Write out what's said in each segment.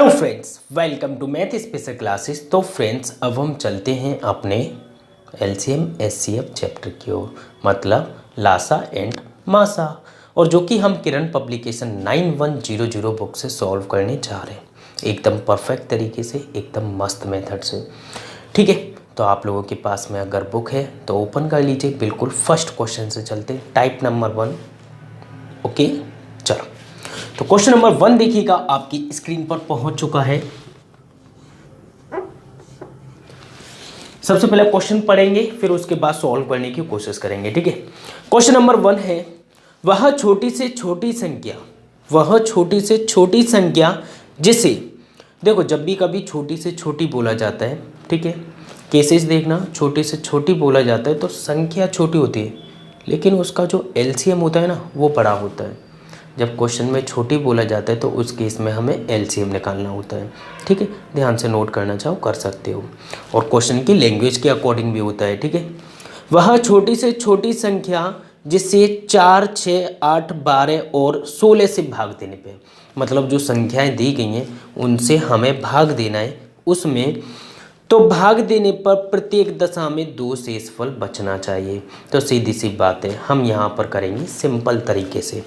Hello friends, welcome to math special classes. तो friends, अब हम चलते हैं अपने एलसीएम एचसीएफ चैप्टर की ओर, मतलब लासा एंड मासा, और जो कि हम किरण पब्लिकेशन 9100 बुक से सॉल्व करने जा रहे हैं, एकदम परफेक्ट तरीके से, एकदम मस्त मेथड से। ठीक है, तो आप लोगों के पास में अगर बुक है तो ओपन कर लीजिए। बिल्कुल फर्स्ट क्वेश्चन से चलते हैं, टाइप नंबर 1। ओके, चलो। तो क्वेश्चन नंबर 1 देखिएगा, आपकी स्क्रीन पर पहुंच चुका है। सबसे पहले क्वेश्चन पढ़ेंगे, फिर उसके बाद सॉल्व करने की कोशिश करेंगे। ठीक है, क्वेश्चन नंबर 1 है, वह छोटी से छोटी संख्या जिसे, देखो जब भी कभी छोटी से छोटी बोला जाता है, ठीक है, केसेस देखना, छोटी से छोटी बोला जाता है तो संख्या छोटी होती है, लेकिन उसका जो एलसीएम होता है ना, वो बड़ा होता है। जब क्वेश्चन में छोटी बोला जाता है तो उस केस में हमें एलसीएम निकालना होता है। ठीक है, ध्यान से नोट करना चाहो कर सकते हो, और क्वेश्चन की लैंग्वेज के अकॉर्डिंग भी होता है। ठीक है, वह छोटी से छोटी संख्या जिससे 4, 6, 8, 12 और 16 से भाग देने पे, मतलब जो संख्याएं दी गई हैं उनसे हमें भाग देना है उसमें, तो भाग देने पर प्रत्येक दशा में 2 शेषफल बचना चाहिए। तो सीधी सी बात है, हम यहाँ पर करेंगे सिंपल तरीके से।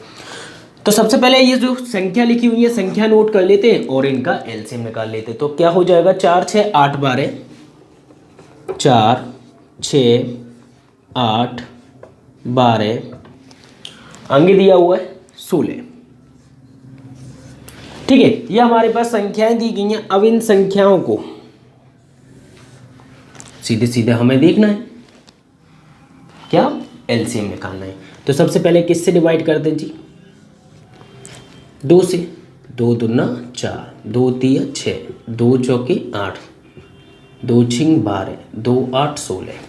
तो सबसे पहले ये जो संख्या लिखी हुई है, संख्या नोट कर लेते हैं और इनका एलसीएम निकाल लेते हैं। तो क्या हो जाएगा, 4, 6, 8, 12, 4, 6, 8, 12, आगे दिया हुआ है 16। ठीक है, ये हमारे पास संख्याएं दी गई हैं। अब इन संख्याओं को सीधे सीधे हमें देखना है, क्या एलसीएम निकालना है। तो सबसे पहले किससे डिवाइड कर दें जी, 2 से। 2 दूना 4, 2 तिया 6, 2 चौके 8, 2 छिंग 12, 2 8 16।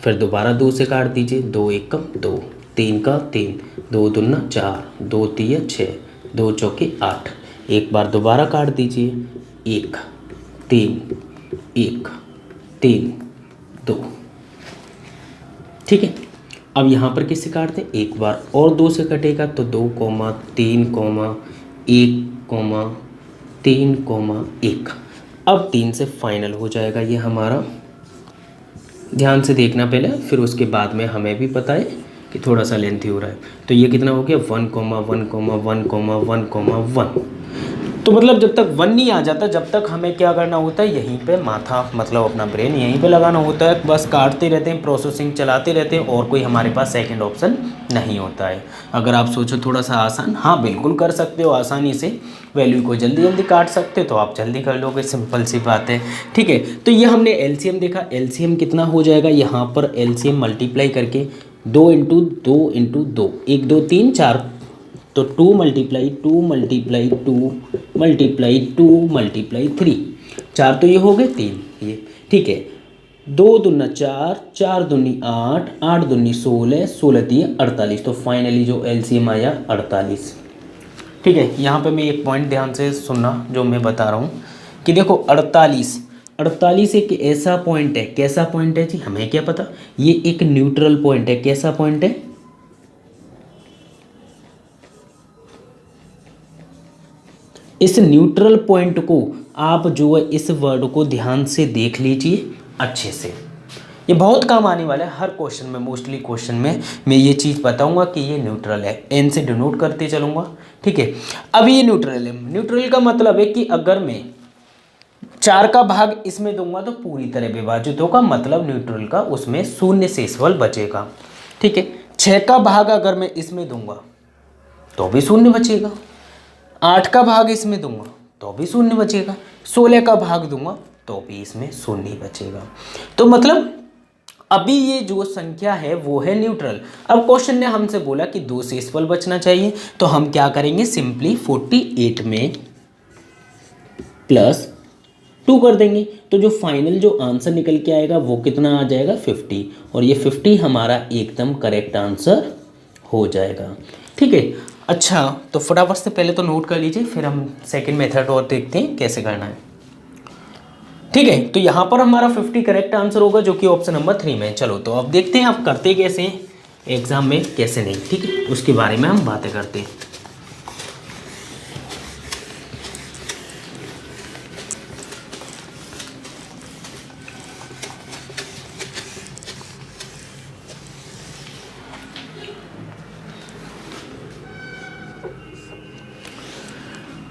फिर दोबारा 2 से काट दीजिए, 2 एकम 2, 3 का 3, 2 दूना 4, 2 तिया 6, 2 चौके 8। एक बार दोबारा काट दीजिए, 1 3 1 3 2। ठीक है, अब यहाँ पर किससे काटते हैं, एक बार और 2 से कटेगा तो 2, 3, 1, 3, 1। अब 3 से फाइनल हो जाएगा ये हमारा। ध्यान से देखना पहले, फिर उसके बाद में हमें भी पता है कि थोड़ा सा लेंथी हो रहा है। तो ये कितना हो गया, 1, 1, 1, 1। तो मतलब जब तक 1 नहीं आ जाता, जब तक हमें क्या करना होता है, यहीं पे माथा, मतलब अपना ब्रेन यहीं पे लगाना होता है। बस काटते रहते हैं, प्रोसेसिंग चलाते रहते हैं, और कोई हमारे पास सेकंड ऑप्शन नहीं होता है। अगर आप सोचो थोड़ा सा आसान, हाँ बिल्कुल कर सकते हो, आसानी से वैल्यू को जल्दी जल्दी काट सकते हो, तो आप जल्दी कर लोगे, सिंपल सी बात है। ठीक है, तो ये हमने एलसीएम देखा। एलसीएम कितना हो जाएगा, यहाँ पर एलसीएम मल्टीप्लाई करके 2 × 2 × 2, 1 2 3 4, तो 2 × 2 × 2 × 3, 4 तो ये हो गए 3 ये। ठीक है, 2 दूना 4, 4 दूनी 8, 8 दूनी 16, 16 तिया 48। तो फाइनली जो एलसीएम आया 48। ठीक है, यहाँ पे मैं एक पॉइंट ध्यान से सुनना जो मैं बता रहा हूँ कि देखो 48 एक ऐसा पॉइंट है, कैसा पॉइंट है जी, हमें क्या पता, ये एक न्यूट्रल पॉइंट है। कैसा पॉइंट है, इस न्यूट्रल पॉइंट को आप जो है इस वर्ड को ध्यान से देख लीजिए अच्छे से, ये बहुत काम आने वाला है हर क्वेश्चन में। मोस्टली क्वेश्चन में मैं ये चीज़ बताऊंगा कि ये न्यूट्रल है, एन से डिनोट करते चलूंगा। ठीक है, अब ये न्यूट्रल है। न्यूट्रल का मतलब है कि अगर मैं 4 का भाग इसमें दूंगा तो पूरी तरह विभाजित होगा, मतलब न्यूट्रल का उसमें 0 शेषफल बचेगा। ठीक है, 6 का भाग अगर मैं इसमें दूंगा तो भी 0 बचेगा, 8 का भाग इसमें दूंगा तो भी 0 बचेगा, 16 का भाग दूंगा तो भी इसमें 0 बचेगा। तो मतलब अभी ये जो संख्या है वो है न्यूट्रल। अब क्वेश्चन ने हमसे बोला कि 2 शेषफल बचना चाहिए, तो हम क्या करेंगे, सिंपली 48 में +2 कर देंगे। तो जो फाइनल जो आंसर निकल के आएगा वो कितना आ जाएगा, 50, और ये 50 हमारा एकदम करेक्ट आंसर हो जाएगा। ठीक है, अच्छा तो फटाफट से पहले तो नोट कर लीजिए, फिर हम सेकंड मेथड और देखते हैं कैसे करना है। ठीक है, तो यहाँ पर हमारा 50 करेक्ट आंसर होगा, जो कि ऑप्शन नंबर 3 में है। चलो तो अब देखते हैं आप करते कैसे हैं एग्जाम में, कैसे नहीं। ठीक है, उसके बारे में हम बातें करते हैं।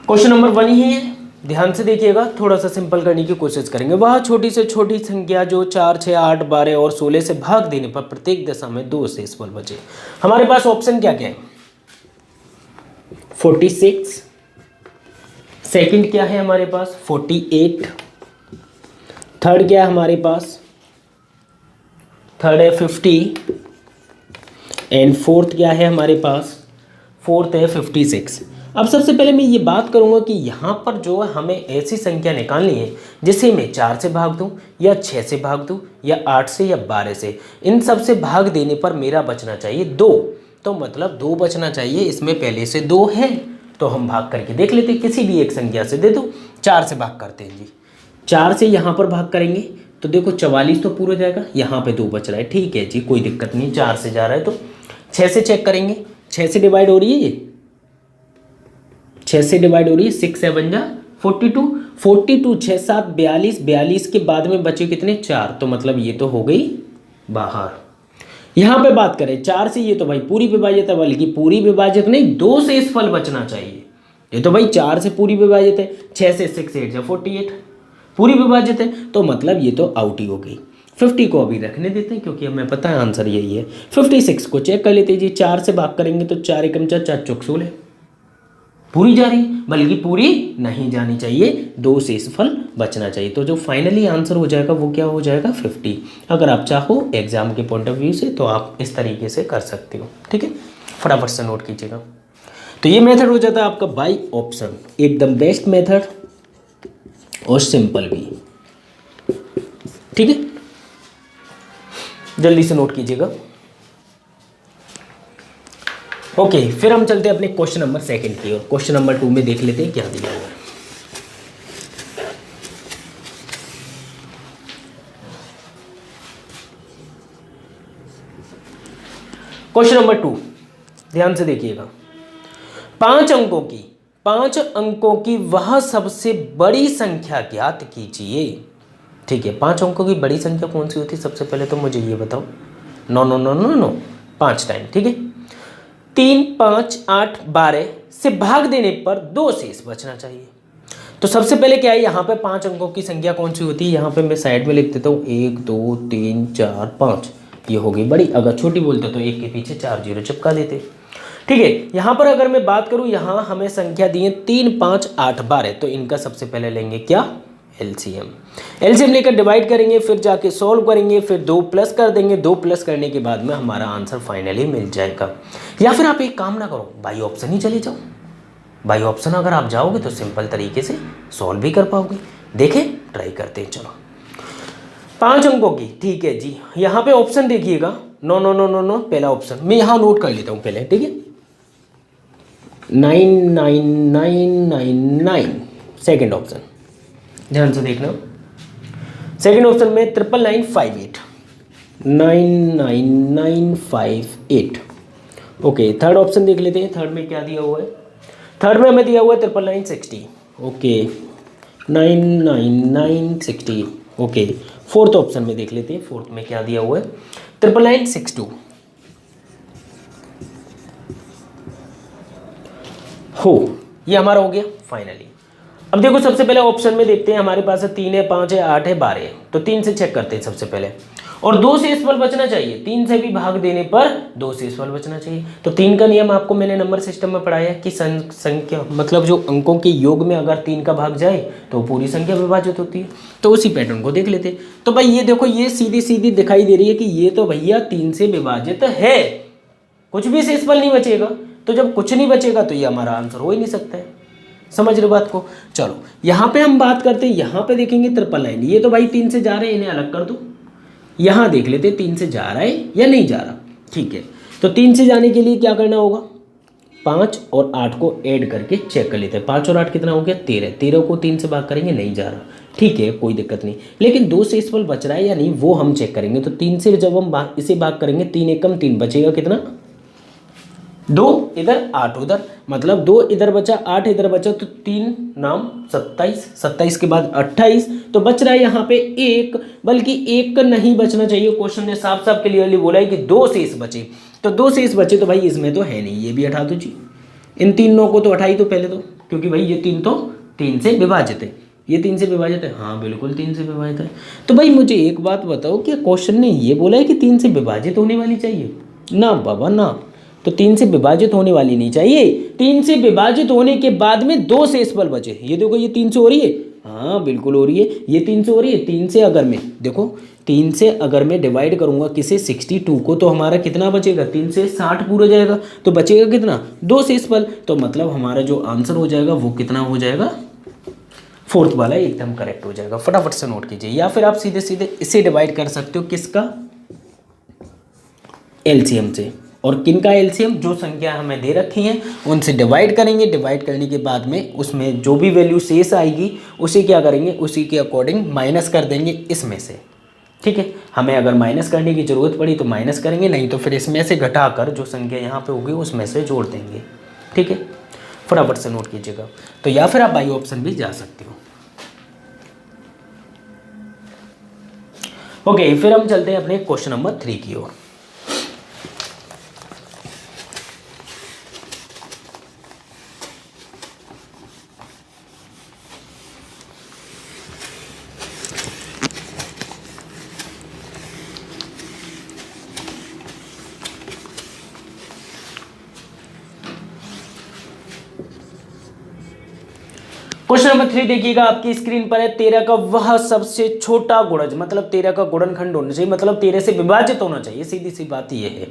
क्वेश्चन नंबर 1 ही है, ध्यान से देखिएगा, थोड़ा सा सिंपल करने की कोशिश करेंगे। वह छोटी से छोटी संख्या जो 4, 6, 8, 12 और 16 से भाग देने पर प्रत्येक दशा में 2 शेषफल बचे। हमारे पास ऑप्शन क्या क्या है? 46, सेकंड क्या है हमारे पास? 48, थर्ड क्या है हमारे पास? थर्ड है 50 एंड फोर्थ क्या है हमारे पास? फोर्थ है 56। अब सबसे पहले मैं ये बात करूंगा कि यहाँ पर जो हमें ऐसी संख्या निकालनी है जिसे मैं 4 से भाग दूं या 6 से भाग दूं या 8 से या 12 से, इन सब से भाग देने पर मेरा बचना चाहिए 2। तो मतलब 2 बचना चाहिए, इसमें पहले से 2 है तो हम भाग करके देख लेते हैं, किसी भी एक संख्या से दे दो। 4 से भाग करते हैं जी, 4 से यहाँ पर भाग करेंगे तो देखो 44 तो पूरा जाएगा, यहाँ पे 2 बच रहा है, ठीक है जी, कोई दिक्कत नहीं, 4 से जा रहा है। तो 6 से चेक करेंगे, 6 से डिवाइड हो रही है ये, 6 से डिवाइड हो रही है, 6 7 जा 42, 42 6 7 42, 42 के बाद में बचे कितने? 4, तो मतलब ये तो हो गई बाहर। यहाँ पे बात करें 4 से, ये तो भाई पूरी विभाजित है, बल्कि पूरी विभाजित नहीं, 2 शेषफल बचना चाहिए। ये तो भाई 4 से पूरी विभाजित है, 6 से 6 8 जा 48 पूरी विभाजित है, तो मतलब ये तो आउट ही हो गई। 50 को अभी रखने देते हैं क्योंकि हमें पता है आंसर यही है। 56 को चेक कर लेते हैं जी, 4 से भाग करेंगे तो 4 एकम 4, 4 चौक 16 पूरी जा रही, बल्कि पूरी नहीं जानी चाहिए, 2 शेषफल बचना चाहिए। तो जो फाइनली आंसर हो जाएगा वो क्या हो जाएगा? 50। अगर आप चाहो एग्जाम के पॉइंट ऑफ व्यू से तो आप इस तरीके से कर सकते हो, ठीक है, फटाफट से नोट कीजिएगा। तो ये मेथड हो जाता है आपका बाई ऑप्शन, एकदम बेस्ट मेथड और सिंपल भी, ठीक है, जल्दी से नोट कीजिएगा। ओके, फिर हम चलते हैं अपने क्वेश्चन नंबर 2 की ओर। क्वेश्चन नंबर 2 में देख लेते हैं क्या दिया हुआ है। क्वेश्चन नंबर 2 ध्यान से देखिएगा। 5 अंकों की वह सबसे बड़ी संख्या ज्ञात कीजिए। ठीक है, 5 अंकों की बड़ी संख्या कौन सी होती है? सबसे पहले तो मुझे ये बताओ। 9 9 9 9 9 5 टाइम, ठीक है। 3 5 8 12 से भाग देने पर 2 शेष बचना चाहिए। तो सबसे पहले क्या है, यहाँ पे 5 अंकों की संख्या कौन सी होती है? यहाँ पे मैं साइड में लिख देता हूँ 1 2 3 4 5, ये हो गई बड़ी। अगर छोटी बोलते तो 1 के पीछे 4 0 चिपका देते, ठीक है। यहाँ पर अगर मैं बात करूँ, यहाँ हमें संख्या दी है 3 5 8 12, तो इनका सबसे पहले लेंगे क्या? एलसीएम। एलसीएम लेकर डिवाइड करेंगे, फिर जाके सॉल्व करेंगे, फिर 2 प्लस कर देंगे। 2 प्लस करने के बाद में हमारा आंसर फाइनली मिल जाएगा। या फिर आप एक काम ना करो, बाई ऑप्शन ही चले जाओ। बाई ऑप्शन अगर आप जाओगे तो सिंपल तरीके से सॉल्व भी कर पाओगे। देखें, ट्राई करते हैं, चलो। 5 अंकों की, ठीक है जी। यहाँ पे ऑप्शन देखिएगा, 9 9 9 9 9 पहला ऑप्शन, मैं यहाँ नोट कर लेता हूँ पहले, ठीक है। 9 9 9 9 9 सेकेंड ऑप्शन, ध्यान से देखना। सेकेंड ऑप्शन में 99958 99958। ओके, थर्ड ऑप्शन देख लेते हैं। थर्ड में क्या दिया हुआ है? थर्ड में हमें दिया हुआ है 99960। ओके, 99960। ओके, फोर्थ ऑप्शन में देख लेते हैं। फोर्थ में क्या दिया हुआ है? 99962। हो, ये हमारा हो गया फाइनली। अब देखो, सबसे पहले ऑप्शन में देखते हैं, हमारे पास है 3 है 5 है 8 है 12 है, तो 3 से चेक करते हैं सबसे पहले। और 2 शेषफल बचना चाहिए, 3 से भी भाग देने पर 2 शेषफल बचना चाहिए। तो 3 का नियम आपको मैंने नंबर सिस्टम में पढ़ाया कि संख्या मतलब जो अंकों के योग में अगर 3 का भाग जाए तो पूरी संख्या विभाजित होती है। तो उसी पैटर्न को देख लेते हैं। तो भाई ये देखो, ये सीधी सीधी दिखाई दे रही है कि ये तो भैया 3 से विभाजित है, कुछ भी शेषफल नहीं बचेगा। तो जब कुछ नहीं बचेगा तो ये हमारा आंसर हो ही नहीं सकता है। समझ रहे बात को? चलो, यहाँ पे हम बात करते हैं, यहाँ पे देखेंगे 999। ये तो भाई 3 से जा रहे हैं, इन्हें अलग कर दो। यहाँ देख लेते 3 से जा रहा है या नहीं जा रहा, ठीक है। तो 3 से जाने के लिए क्या करना होगा? 5 और 8 को ऐड करके चेक कर लेते हैं। 5 और 8 कितना हो गया? 13। 13 को 3 से भाग करेंगे, नहीं जा रहा, ठीक है, कोई दिक्कत नहीं। लेकिन 2 शेषफल बच रहा है या नहीं वो हम चेक करेंगे। तो 3 से जब हम इसे भाग करेंगे, 3 एकम 3 बचेगा कितना? 2 इधर 8 उधर, मतलब 2 इधर बचा 8 इधर बचा, तो 3 नाम 27, 27 के बाद 28, तो बच रहा है यहाँ पे 1, बल्कि 1 का नहीं बचना चाहिए। क्वेश्चन ने साफ साफ क्लियरली बोला है कि 2 शेष बचे। तो 2 शेष बचे तो भाई इसमें तो है नहीं, ये भी हटा दो जी। इन 3 9 को तो हटाई, तो पहले तो क्योंकि भाई ये 3 तो 3 से विभाजित है, ये 3 से विभाजित है, हाँ बिल्कुल 3 से विभाजित है। तो भाई मुझे एक बात बताओ, क्या क्वेश्चन ने ये बोला है कि 3 से विभाजित होने वाली चाहिए? ना बाबा ना, तो 3 से विभाजित होने वाली नहीं चाहिए। 3 से विभाजित होने के बाद में 2 शेषफल बचे, ये देखो ये 3 से हो रही है, हाँ बिल्कुल हो रही है, ये 3 से हो रही है। 3 से अगर मैं देखो 3 से अगर मैं डिवाइड करूंगा किसे 62 को, तो हमारा कितना बचेगा? 3 से 60 पूरा जाएगा, तो बचेगा कितना? 2 शेषफल। तो मतलब हमारा जो आंसर हो जाएगा वो कितना हो जाएगा? फोर्थ वाला एकदम करेक्ट हो जाएगा। फटाफट से नोट कीजिए, या फिर आप सीधे सीधे इसे डिवाइड कर सकते हो किसका? एलसीएम से। और किन का एलसीएम? जो संख्या हमें दे रखी हैं उनसे डिवाइड करेंगे। डिवाइड करने के बाद में उसमें जो भी वैल्यू शेष आएगी उसे क्या करेंगे? उसी के अकॉर्डिंग माइनस कर देंगे इसमें से, ठीक है। हमें अगर माइनस करने की ज़रूरत पड़ी तो माइनस करेंगे, नहीं तो फिर इसमें से घटाकर जो संख्या यहाँ पे होगी उसमें से जोड़ देंगे, ठीक है। फटाफट से नोट कीजिएगा। तो या फिर आप बाई ऑप्शन भी जा सकते हो। ओके, फिर हम चलते हैं अपने क्वेश्चन नंबर 3 की ओर। क्वेश्चन नंबर 3 देखिएगा, आपकी स्क्रीन पर है। 13 का वह सबसे छोटा गुणज, मतलब 13 का गुणनखंड होना चाहिए, मतलब 13 से विभाजित होना चाहिए, सीधी सी बात ये है।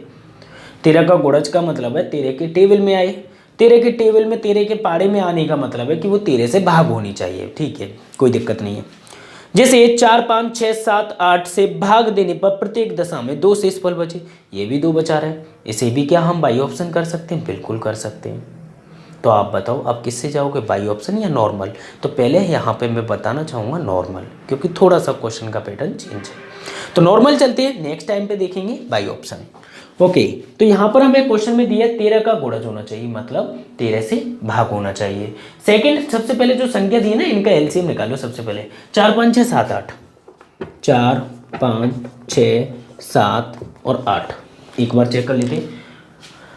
13 का गुणज का मतलब है 13 के टेबल में आए। 13 के टेबल में 13 के पाड़े में आने का मतलब है कि वो 13 से भाग होनी चाहिए, ठीक है, कोई दिक्कत नहीं है। जैसे 4, 5, 6, 7, 8 से भाग देने पर प्रत्येक दशा में 2 शेषफल बचे, ये भी 2 बचा रहा है। इसे भी क्या हम बाई ऑप्शन कर सकते हैं? बिल्कुल कर सकते हैं। तो आप बताओ आप किससे जाओगे, बाई ऑप्शन या नॉर्मल? तो पहले यहाँ पे मैं बताना चाहूँगा नॉर्मल, क्योंकि थोड़ा सा क्वेश्चन का पैटर्न चेंज है। तो नॉर्मल चलते हैं, नेक्स्ट टाइम पे देखेंगे बाई ऑप्शन। ओके, तो यहाँ पर हमें क्वेश्चन में दिया 13 का गुणज होना चाहिए, मतलब 13 से भाग होना चाहिए। सेकंड, सबसे पहले जो संख्या दी है ना इनका एलसीएम निकालो। सबसे पहले 4, 5, 6, 7, 8, 4, 5, 6, 7 और 8, एक बार चेक कर लेते हैं।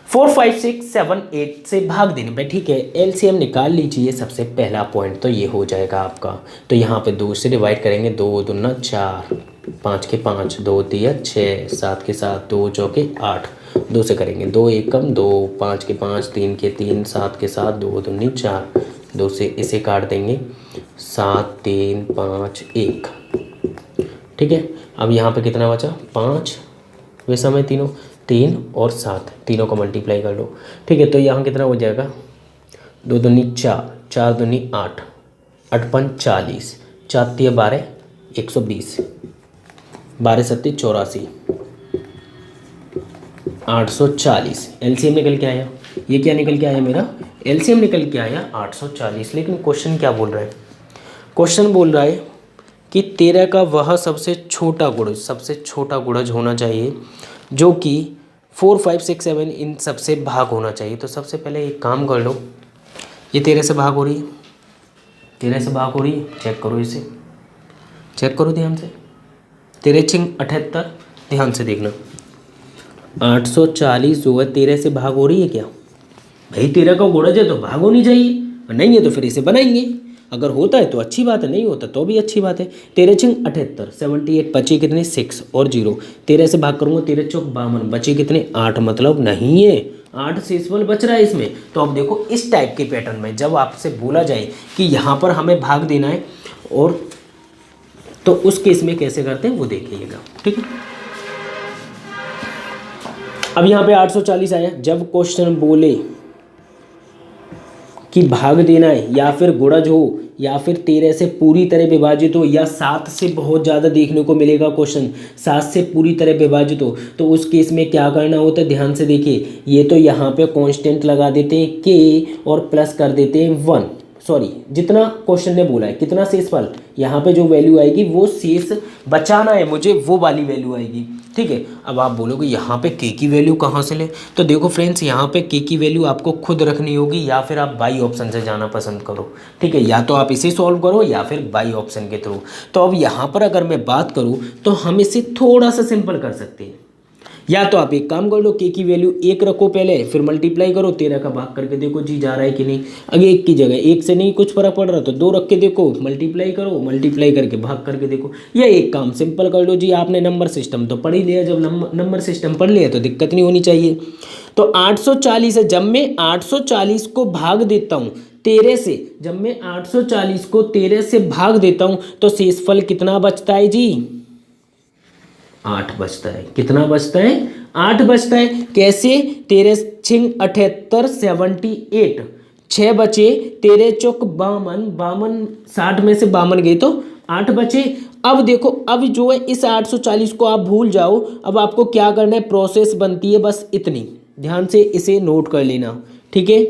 4, 5, 6, 7, 8 से भाग देने पे, ठीक है, एलसीएम निकाल लीजिए। सबसे पहला पॉइंट तो ये हो जाएगा आपका। तो यहाँ पे 2 से डिवाइड करेंगे, 2 दूना 4, 5 के 5, 2 तिया 6, 7 के 7, 2 चौके 8, 2 से करेंगे 2 एकम 2, 5 के 5, 3 के 3, 7 के 7, 2 दूनी 4, 2 से इसे काट देंगे 7, 3, 5, 1, ठीक है। अब यहाँ पे कितना बचा? 5, वैसा में तीनों 3 और 7, तीनों को मल्टीप्लाई कर लो, ठीक है। तो यहाँ कितना हो जाएगा? 2 दूनी 4, 4 दूनी 8, 8 पंच 40, 4 तिया 12, 120, 12 सत्ती 84, 840। एलसीएम निकल के आया, ये क्या निकल के आया? मेरा एलसीएम निकल के आया 840। लेकिन क्वेश्चन क्या बोल रहा है? क्वेश्चन बोल रहा है कि 13 का वह सबसे छोटा गुणज, सबसे छोटा गुणज होना चाहिए जो कि 4, 5, 6, 7 इन सबसे भाग होना चाहिए। तो सबसे पहले एक काम कर लो, ये 13 से भाग हो रही है, 13 से भाग हो रही है, चेक करो, इसे चेक करो ध्यान से। 13 छिंग 78, ध्यान से देखना। 840 जो है 13 से भाग हो रही है क्या? भाई 13 का गुणज है तो भाग होनी चाहिए, और नहीं है तो फिर इसे बनाएंगे। अगर होता है तो अच्छी बात है, नहीं होता तो भी अच्छी बात है। 13 छिंग 78, 78 बचे कितने? 6 और 0। 13 से भाग करूँगा, 13 चौक 52, बचे कितने? 8, मतलब नहीं है 8 शेषफल बच रहा है इसमें। तो अब देखो इस टाइप के पैटर्न में जब आपसे बोला जाए कि यहाँ पर हमें भाग देना है, और तो उस केस में कैसे करते हैं वो देखिएगा, ठीक है। अब यहाँ पे 840 आया। जब क्वेश्चन बोले कि भाग देना है, या फिर गुणज हो, या फिर 13 से पूरी तरह विभाजित हो, या 7 से बहुत ज़्यादा देखने को मिलेगा क्वेश्चन, 7 से पूरी तरह विभाजित हो, तो उस केस में क्या करना होता है? ध्यान से देखिए, ये तो यहाँ पे कांस्टेंट लगा देते हैं k और प्लस कर देते हैं 1, सॉरी जितना क्वेश्चन ने बोला है कितना शेषफल, यहाँ पे जो वैल्यू आएगी वो शेष बचाना है मुझे, वो वाली वैल्यू आएगी, ठीक है। अब आप बोलोगे यहाँ पे k की वैल्यू कहाँ से ले? तो देखो फ्रेंड्स, यहाँ पे k की वैल्यू आपको खुद रखनी होगी, या फिर आप बाई ऑप्शन से जाना पसंद करो, ठीक है। या तो आप इसे सॉल्व करो या फिर बाई ऑप्शन के थ्रू। तो अब यहाँ पर अगर मैं बात करूँ तो हम इसे थोड़ा सा सिंपल कर सकते हैं। या तो आप एक काम कर लो, के की वैल्यू 1 रखो पहले, फिर मल्टीप्लाई करो, 13 का भाग करके देखो जी जा रहा है कि नहीं। अगर 1 की जगह 1 से नहीं कुछ फर्क पड़ रहा तो 2 रख के देखो, मल्टीप्लाई करो, मल्टीप्लाई करके भाग करके देखो। या एक काम सिंपल कर लो जी, आपने नंबर सिस्टम तो पढ़ ही लिया, जब नंबर सिस्टम पढ़ लिया तो दिक्कत नहीं होनी चाहिए। तो 840 है, जब मैं 840 को भाग देता हूँ 13 से, जब मैं 840 को 13 से भाग देता हूँ तो शेषफल कितना बचता है जी? 8 बचता है। कितना बचता है? 8 बचता है। कैसे? 13 छिंग 78 78, 6 बचे, 13 चौक 52, 52 60 में से 52 गए तो 8 बचे। अब देखो, अब जो है इस 840 को आप भूल जाओ, अब आपको क्या करना है, प्रोसेस बनती है बस इतनी, ध्यान से इसे नोट कर लेना, ठीक है।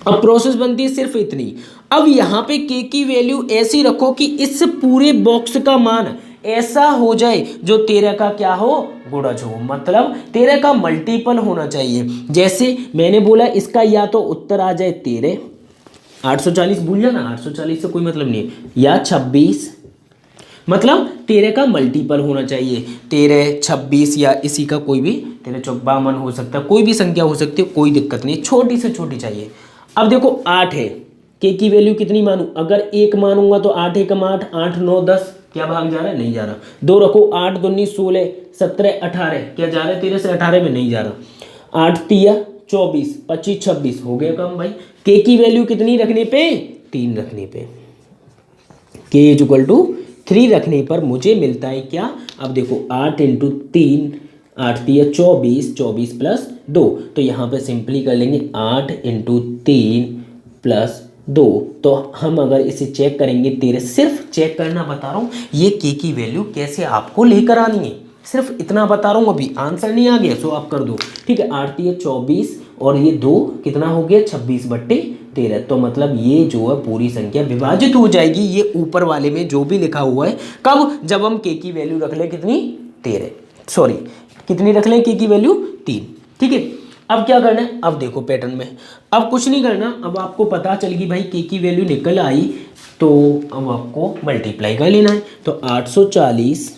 अब प्रोसेस बनती है सिर्फ इतनी। अब यहाँ पे के की वैल्यू ऐसी रखो कि इस पूरे बॉक्स का मान ऐसा हो जाए जो 13 का क्या हो, गुणज हो, मतलब 13 का मल्टीपल होना चाहिए। जैसे मैंने बोला इसका या तो उत्तर आ जाए 13, 840 भूल जाना, 840 से कोई मतलब नहीं है, या 26, मतलब 13 का मल्टीपल होना चाहिए, 13, 26 या इसी का कोई भी, 13 चौक 52 हो सकता है, कोई भी संख्या हो सकती है, कोई दिक्कत नहीं, छोटी से छोटी चाहिए। अब देखो 8 है, के की वैल्यू कितनी मानूं? अगर 1 मानूंगा तो 8 एकम 8, 8 9 10, क्या भाग जा रहा है? नहीं जा रहा। 2 रखो, 8 2 16 17 18, क्या जा रहा है? 13 से 18 में नहीं जा रहा। 8 तिया 24, 25 26 हो गया कम भाई। के की वैल्यू कितनी रखने पे? 3 रखने पे, के इज इक्वल टू 3 रखने पर मुझे मिलता है क्या? अब देखो 8 इंटू 3, 8 तिया 24, 24 प्लस 2, तो यहाँ पे सिंपली कर लेंगे 8 इंटू 3 प्लस 2। तो हम अगर इसे चेक करेंगे, 13, सिर्फ चेक करना बता रहा हूँ, ये के की वैल्यू कैसे आपको लेकर आनी है, सिर्फ इतना बता रहा हूँ। अभी आंसर नहीं आ गया सो आप कर दो, ठीक है। 8 तिया 24 और ये 2 कितना हो गया? 26/13। तो मतलब ये जो है पूरी संख्या विभाजित हो जाएगी ये ऊपर वाले में जो भी लिखा हुआ है। कब? जब हम के की वैल्यू रख लें कितनी? 13, सॉरी कितनी रख लें? के की वैल्यू 3, ठीक है। अब क्या करना है? अब देखो पैटर्न में, अब कुछ नहीं करना, अब आपको पता चल गई भाई के की वैल्यू निकल आई, तो अब आपको मल्टीप्लाई कर लेना है। तो 840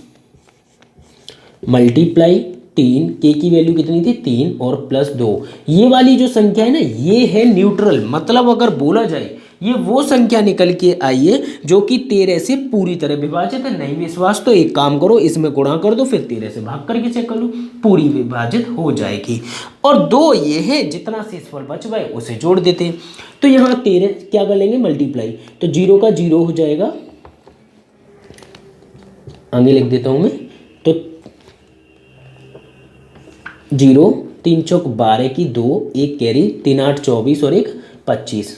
मल्टीप्लाई 3, के की वैल्यू कितनी थी? 3 और प्लस 2, ये वाली जो संख्या है ना, ये है न्यूट्रल, मतलब अगर बोला जाए ये वो संख्या निकल के आई है जो कि 13 से पूरी तरह विभाजित है। नहीं विश्वास तो एक काम करो, इसमें गुणा कर दो, फिर 13 से भाग करके चेक कर लो, पूरी विभाजित हो जाएगी। और 2 ये है, जितना शेषफल बच गए उसे जोड़ देते हैं। तो यहाँ 13 क्या कर लेंगे? मल्टीप्लाई, तो 0 का 0 हो जाएगा, आगे लिख देता हूं मैं, तो 0, 3 चौक 12 की 2, 1 कैरी, 3 8 24 और 1 25,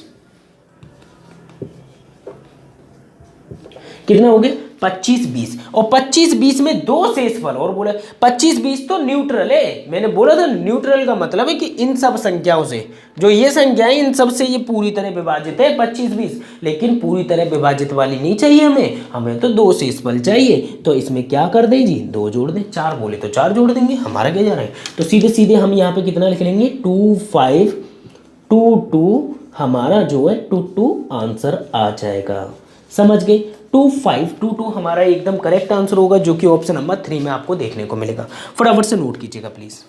कितना हो गया? 25 20, और 25 20 में 2 शेषफल, और बोला 25 20 तो न्यूट्रल है। मैंने बोला था न्यूट्रल का मतलब है कि इन सब संख्याओं से, जो ये संख्या है इन सब से ये पूरी तरह विभाजित है 25 20, लेकिन पूरी तरह विभाजित वाली नहीं चाहिए हमें, हमें तो 2 शेषफल चाहिए। तो इसमें क्या कर दें जी? 2 जोड़ दें, 4 बोले तो 4 जोड़ देंगे, हमारा क्या जा रहा है। तो सीधे सीधे हम यहाँ पे कितना लिख लेंगे? 2522, हमारा जो है 22 आंसर आ जाएगा। समझ गए? 2522 हमारा एकदम करेक्ट आंसर होगा, जो कि ऑप्शन नंबर 3 में आपको देखने को मिलेगा। फटाफट से नोट कीजिएगा प्लीज।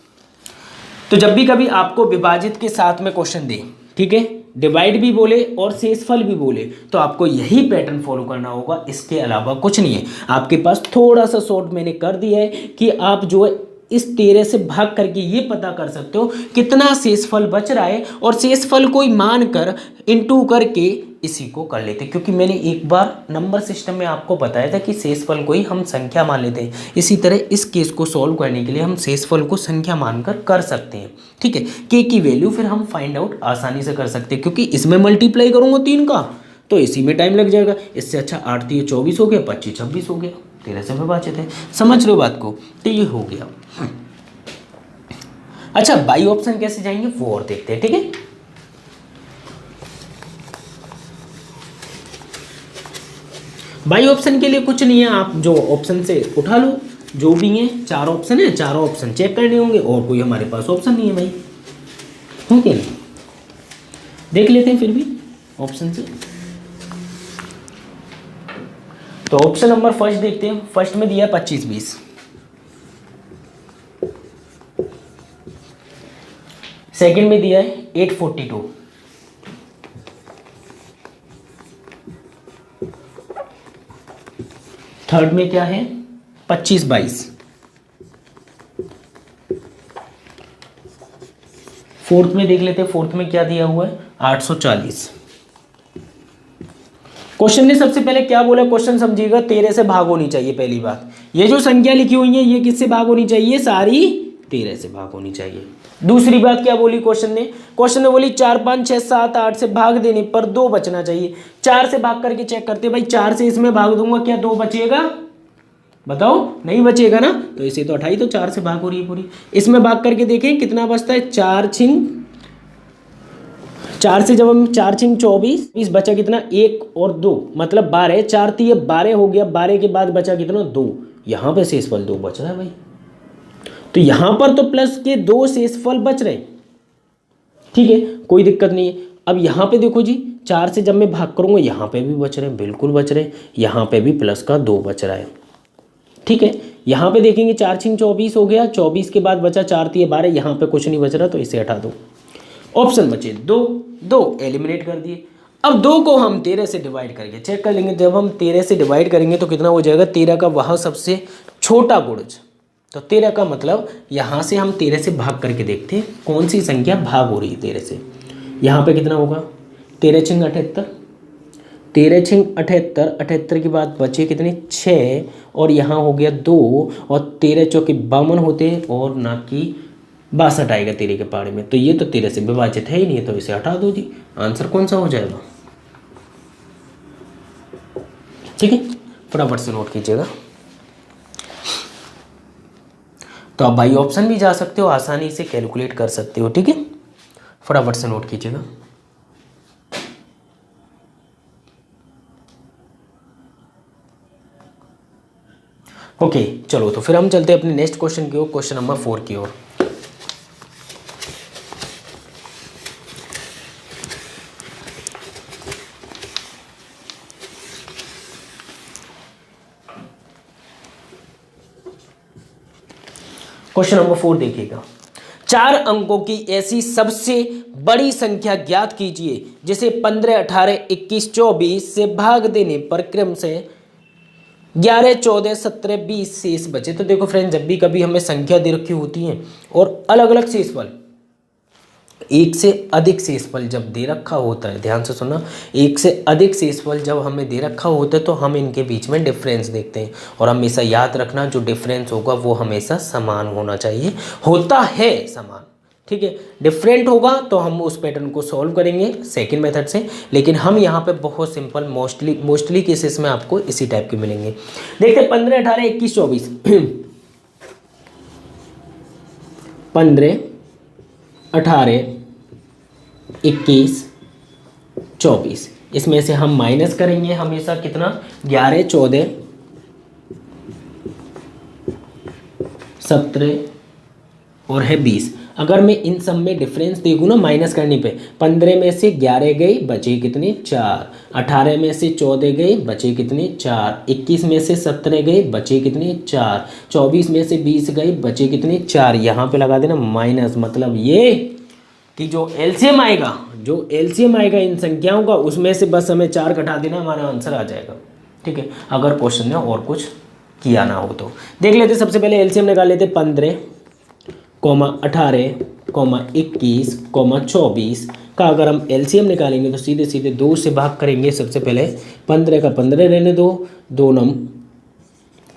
तो जब भी कभी आपको विभाजित के साथ में क्वेश्चन दे, ठीक है, डिवाइड भी बोले और शेषफल भी बोले, तो आपको यही पैटर्न फॉलो करना होगा, इसके अलावा कुछ नहीं है। आपके पास थोड़ा सा शॉर्ट मैंने कर दिया है कि आप जो है इस 13 से भाग करके ये पता कर सकते हो कितना शेषफल बच रहा है, और शेषफल को ही मानकर इनटू करके इसी को कर लेते, क्योंकि मैंने एक बार नंबर सिस्टम में आपको बताया था कि शेषफल को ही हम संख्या मान लेते हैं। इसी तरह इस केस को सॉल्व करने के लिए हम शेषफल को संख्या मानकर कर सकते हैं, ठीक है। के की वैल्यू फिर हम फाइंड आउट आसानी से कर सकते हैं, क्योंकि इसमें मल्टीप्लाई करूंगा 3 का तो इसी में टाइम लग जाएगा। इससे अच्छा 8 3 24 हो गया, 25 26 हो गया, 13 से विभाजित है। समझ लो बात को? तो ये हो गया। अच्छा, बाई ऑप्शन कैसे जाएंगे वो और देखते हैं, ठीक है। बाई ऑप्शन के लिए कुछ नहीं है, आप जो ऑप्शन से उठा लो, जो भी है 4 ऑप्शन है, चारों ऑप्शन चेक करने होंगे, और कोई हमारे पास ऑप्शन नहीं है भाई, हो क्या नहीं। देख लेते हैं फिर भी ऑप्शन से। तो ऑप्शन नंबर फर्स्ट देखते हैं। फर्स्ट में दिया 25 20, सेकंड में दिया है 842, थर्ड में क्या है 2522, फोर्थ में देख लेते हैं, फोर्थ में क्या दिया हुआ है 840। क्वेश्चन ने सबसे पहले क्या बोला, क्वेश्चन समझिएगा 13 से भाग होनी चाहिए। पहली बात, ये जो संख्या लिखी हुई है ये किससे भाग होनी चाहिए, सारी 13 से भाग होनी चाहिए। दूसरी बात क्या बोली क्वेश्चन ने बोली 4 5 6 7 8 से भाग देने पर 2 बचना चाहिए। 4 से भाग करके चेक करते भाई, 4 से इसमें भाग दूंगा क्या 2 बचेगा, बताओ नहीं बचेगा ना, तो इसे तो 28, तो 4 से भाग हो रही है पूरी। इसमें भाग करके देखें कितना बचता है, 4 से जब हम 4 छिंग 24 बचा कितना 1 और 2 मतलब 12, 4 3 12 हो गया, 12 के बाद बचा कितना 2, यहाँ पे शेषफल 2 बच रहा है भाई, तो यहाँ पर तो प्लस के 2 शेषफल बच रहे, ठीक है कोई दिक्कत नहीं है। अब यहाँ पे देखो जी 4 से जब मैं भाग करूँगा यहाँ पे भी बच रहे हैं, बिल्कुल बच रहे हैं, यहाँ पे भी प्लस का 2 बच रहा है, ठीक है। यहाँ पे देखेंगे 4 छिंग 24 हो गया, 24 के बाद बचा 4 3 12, यहाँ पे कुछ नहीं बच रहा तो इसे हटा दो। ऑप्शन बचे 2 एलिमिनेट कर दिए। अब 2 को हम 13 से डिवाइड करके चेक कर लेंगे, जब हम 13 से डिवाइड करेंगे तो कितना हो जाएगा, 13 का वह सबसे छोटा गुणज, तो 13 का मतलब यहाँ से हम 13 से भाग करके देखते हैं कौन सी संख्या भाग हो रही है 13 से। यहाँ पे कितना होगा 13 छिंग 78, 13 छिंग 78, 78 के बाद बचे कितने 6 और यहाँ हो गया 2 और 13 चौके 52 होते हैं और ना कि 62 आएगा 13 के पहाड़े में, तो ये तो 13 से विभाजित है ही नहीं, तो इसे हटा दो जी। आंसर कौन सा हो जाएगा, ठीक है फटाफट से नोट कीजिएगा। तो आप भाई ऑप्शन भी जा सकते हो, आसानी से कैलकुलेट कर सकते हो, ठीक है फटाफट से नोट कीजिएगा। ओके चलो, तो फिर हम चलते हैं अपने नेक्स्ट क्वेश्चन की ओर, क्वेश्चन नंबर 4 की ओर। क्वेश्चन नंबर 4 देखिएगा, 4 अंकों की ऐसी सबसे बड़ी संख्या ज्ञात कीजिए जिसे 15 18 21 24 से भाग देने पर क्रम से 11 14 17 20 शेष बचे। तो देखो फ्रेंड, जब भी कभी हमें संख्या दे रखी होती है और अलग अलग शेषफल, एक से अधिक शेषफल जब दे रखा होता है, ध्यान से सुनना, एक से अधिक शेषफल जब हमें दे रखा होता है तो हम इनके बीच में डिफरेंस देखते हैं, और हमेशा याद रखना जो डिफरेंस होगा वो हमेशा समान होना चाहिए, होता है समान, ठीक है। डिफरेंट होगा तो हम उस पैटर्न को सॉल्व करेंगे सेकंड मेथड से, लेकिन हम यहाँ पे बहुत सिंपल मोस्टली केसेस में आपको इसी टाइप के मिलेंगे। देखते 15 18 21 24 15 18 21 24, इसमें से हम माइनस करेंगे हमेशा कितना 11 14 17 और है 20। अगर मैं इन सब में डिफरेंस देखूँ ना माइनस करने पे, 15 में से 11 गई बचे कितने 4, 18 में से 14 गई बचे कितने 4, 21 में से 17 गए बचे कितने 4, 24 में से 20 गए बचे कितने 4। यहाँ पे लगा देना माइनस, मतलब ये कि जो एलसीएम आएगा इन संख्याओं का, उसमें से बस हमें 4 घटा देना, हमारा आंसर आ जाएगा, ठीक है। अगर क्वेश्चन ने और कुछ किया ना हो तो देख लेते, सबसे पहले एलसीएम निकाल लेते 15 18 21 24 का अगर हम एलसीएम निकालेंगे तो सीधे सीधे 2 से भाग करेंगे। सबसे पहले 15 का 15 रहने दो, 2 नम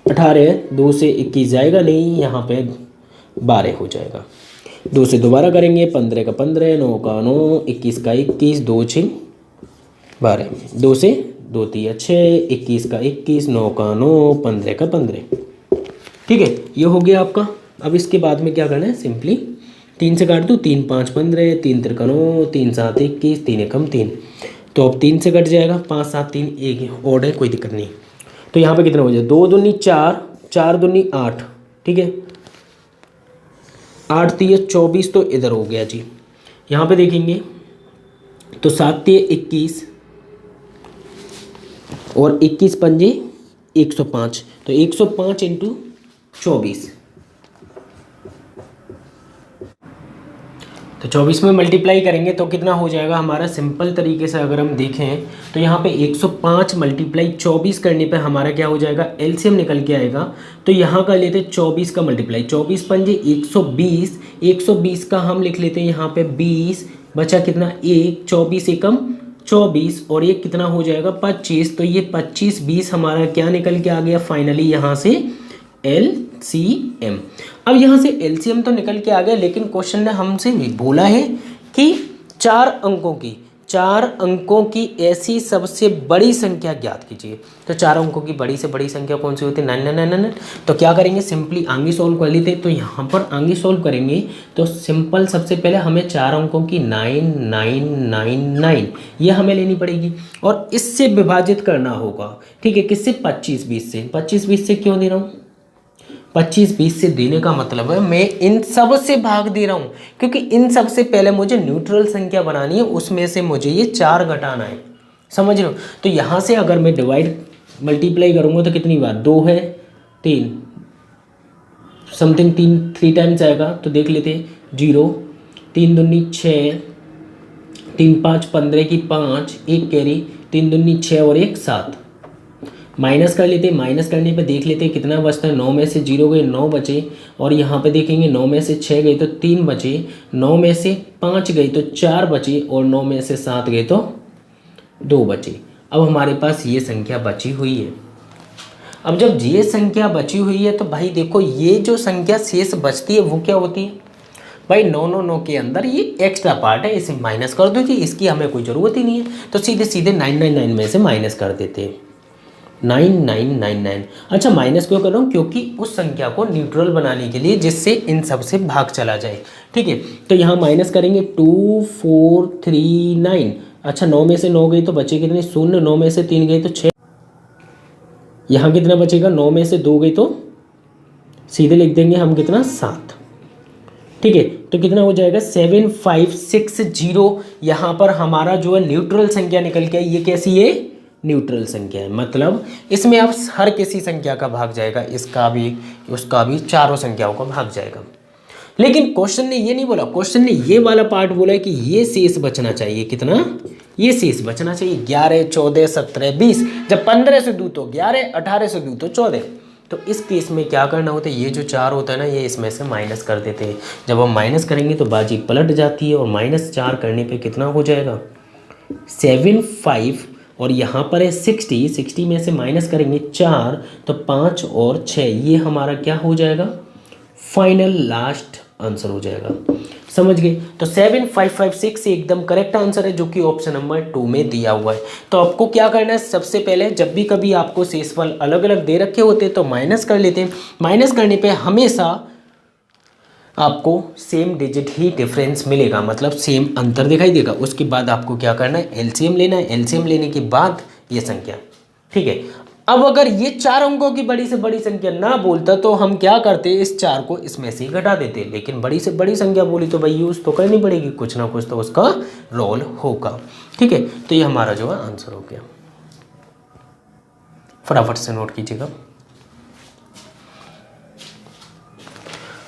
18, 2 से 21 जाएगा नहीं, यहाँ पे 12 हो जाएगा। 2 से दोबारा करेंगे, 15 का 15, 9 का 9, 21 का 21, 2 6 12, 2 से 2 3 6, 21 का 21, 9 का 9, 15 का 15, ठीक है ये हो गया आपका। अब इसके बाद में क्या करना है, सिंपली 3 से काट दो, 3 5 15, 3 3 9, 3 7 21, 3 1 3, तो अब 3 से कट जाएगा, 5 7 3 1 ऑड है, कोई दिक्कत नहीं। तो यहाँ पे कितना हो जाए, 2 दूनी 4, 4 दूनी 8, ठीक है 8 3 24, तो इधर हो गया जी। यहाँ पे देखेंगे तो 7 3 21 और 21 पंजे 105, तो 105 इंटू 24, तो 24 में मल्टीप्लाई करेंगे तो कितना हो जाएगा हमारा, सिंपल तरीके से अगर हम देखें तो यहाँ पे 105 मल्टीप्लाई 24 करने पे हमारा क्या हो जाएगा, एलसीएम निकल के आएगा। तो यहाँ का लेते 24 का मल्टीप्लाई, 24 पंजे 120, 120 का हम लिख लेते हैं यहाँ पे 20, बचा कितना 1, 24 एकम 24 और ये कितना हो जाएगा 25। तो ये 25 20 हमारा क्या निकल के आ गया फाइनली यहाँ से LCM। अब यहाँ से LCM तो निकल के आ गया, लेकिन क्वेश्चन ने हमसे बोला है कि 4 अंकों की ऐसी सबसे बड़ी संख्या ज्ञात कीजिए। तो 4 अंकों की बड़ी से बड़ी संख्या कौन सी होती है, 999। तो क्या करेंगे, सिंपली आगे सॉल्व कर लेते। तो यहाँ पर आगे सॉल्व करेंगे तो सिंपल सबसे पहले हमें 4 अंकों की 9999 ये हमें लेनी पड़ेगी और इससे विभाजित करना होगा। ठीक है, किससे, 25 20 से। 25 20 से क्यों दे रहा हूँ, 25 20 से देने का मतलब है मैं इन सब से भाग दे रहा हूँ, क्योंकि इन सब से पहले मुझे न्यूट्रल संख्या बनानी है, उसमें से मुझे ये 4 घटाना है, समझ रहे हो। तो यहाँ से अगर मैं डिवाइड मल्टीप्लाई करूँगा तो कितनी बार, 2 है 3 समथिंग 3 टाइम्स आएगा। तो देख लेते हैं, 0 3 दूनी 6, 3 5 15 की 5, 1 कैरी, 3 दूनी 6 और 1 7। माइनस कर लेते, माइनस करने पे देख लेते कितना बचता है, 9 में से 0 गए 9 बचे, और यहाँ पे देखेंगे 9 में से 6 गए तो 3 बचे, 9 में से 5 गई तो 4 बचे, और 9 में से 7 गए तो 2 बचे। अब हमारे पास ये संख्या बची हुई है। अब जब ये संख्या बची हुई है तो भाई देखो ये जो संख्या शेष बचती है वो क्या होती है भाई, 999 के अंदर ये एक्स्ट्रा पार्ट है, इसे माइनस कर दो जी, इसकी हमें कोई ज़रूरत ही नहीं है। तो सीधे सीधे 999 में से माइनस कर देते हैं, 9999। अच्छा, माइनस क्यों कर रहा हूँ, क्योंकि उस संख्या को न्यूट्रल बनाने के लिए जिससे इन सब से भाग चला जाए। ठीक है, तो यहाँ माइनस करेंगे 2439। अच्छा, 9 में से 9 गई तो बचे कितने, 0, 9 में से 3 गई तो 6, यहाँ कितना बचेगा, 9 में से 2 गई तो सीधे लिख देंगे हम कितना, 7। ठीक है, तो कितना हो जाएगा 7560। यहाँ पर हमारा जो है न्यूट्रल संख्या निकल के आई। ये कैसी है, न्यूट्रल संख्या है, मतलब इसमें अब हर किसी संख्या का भाग जाएगा, इसका भी उसका भी, चारों संख्याओं का भाग जाएगा। लेकिन क्वेश्चन ने ये नहीं बोला, क्वेश्चन ने ये वाला पार्ट बोला है कि ये शेष बचना चाहिए, कितना, ये शेष बचना चाहिए 11 14 17 20। जब 15 से दूं तो 11, 18 से दूं तो 14। तो इस केस में क्या करना होता है, ये जो 4 होता है ना, ये इसमें से माइनस कर देते हैं। जब हम माइनस करेंगे तो बाजी पलट जाती है, और -4 करने पे कितना हो जाएगा 75, और यहाँ पर है 60 में से माइनस करेंगे 4 तो 5 और 6, ये हमारा क्या हो जाएगा, फाइनल लास्ट आंसर हो जाएगा। समझ गए, तो 7556 एकदम करेक्ट आंसर है, जो कि ऑप्शन नंबर 2 में दिया हुआ है। तो आपको क्या करना है, सबसे पहले जब भी कभी आपको शेषफल अलग अलग दे रखे होते हैं तो माइनस कर लेते हैं। माइनस करने पे हमेशा आपको सेम डिजिट ही डिफरेंस मिलेगा, मतलब सेम अंतर दिखाई देगा। उसके बाद आपको क्या करना है, एलसीएम लेना है। एलसीएम लेने के बाद ये संख्या, ठीक है। अब अगर ये 4 अंकों की बड़ी से बड़ी संख्या ना बोलता तो हम क्या करते, इस 4 को इसमें से घटा देते। लेकिन बड़ी से बड़ी संख्या बोली तो भाई यूज़ तो करनी पड़ेगी, कुछ ना कुछ तो उसका रोल होगा, ठीक है। तो ये हमारा जो है आंसर हो गया, फटाफट से नोट कीजिएगा।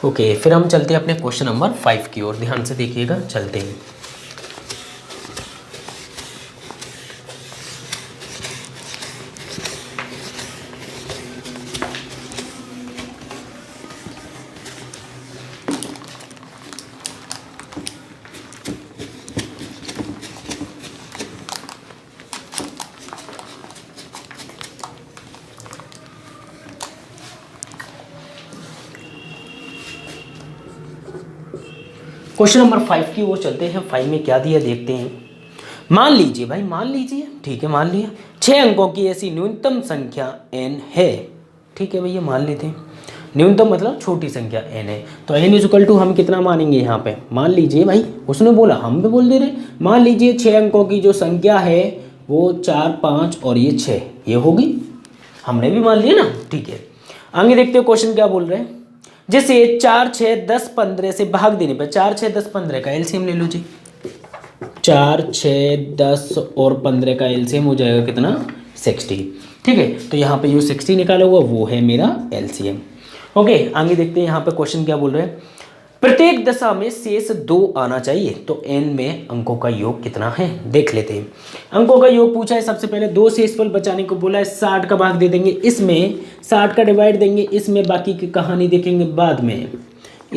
ओके, फिर हम चलते हैं अपने क्वेश्चन नंबर 5 की ओर। ध्यान से देखिएगा, चलते हैं। क्वेश्चन नंबर 5 की ओर चलते हैं। 5 में क्या दिया देखते हैं। मान लीजिए भाई, मान लीजिए, ठीक है, मान लिया 6 अंकों की ऐसी न्यूनतम संख्या n है, ठीक है भैया, मान लेते हैं। न्यूनतम मतलब छोटी संख्या n है, तो n इक्वल टू हम कितना मानेंगे यहाँ पे, मान लीजिए भाई, उसने बोला हम भी बोल दे रहे, मान लीजिए 6 अंकों की जो संख्या है वो 4 5 और ये 6, ये होगी, हमने भी मान लिया ना, ठीक है। आगे देखते हो क्वेश्चन क्या बोल रहे हैं। जैसे 4 6 10 15 से भाग देने पर 4 6 10 15 का एलसीएम ले लो जी। 4 6 10 और 15 का एलसीएम हो जाएगा कितना, 60, ठीक है। तो यहाँ पे जो 60 निकाला हुआ वो है मेरा एलसीएम। ओके, आगे देखते हैं यहाँ पे क्वेश्चन क्या बोल रहे हैं। प्रत्येक दशा में शेष 2 आना चाहिए, तो n में अंकों का योग कितना है देख लेते हैं। अंकों का योग पूछा है, सबसे पहले 2 शेषफल बचाने को बोला है। 60 का भाग दे देंगे, इसमें 60 का डिवाइड देंगे, इसमें बाकी की कहानी देखेंगे बाद में।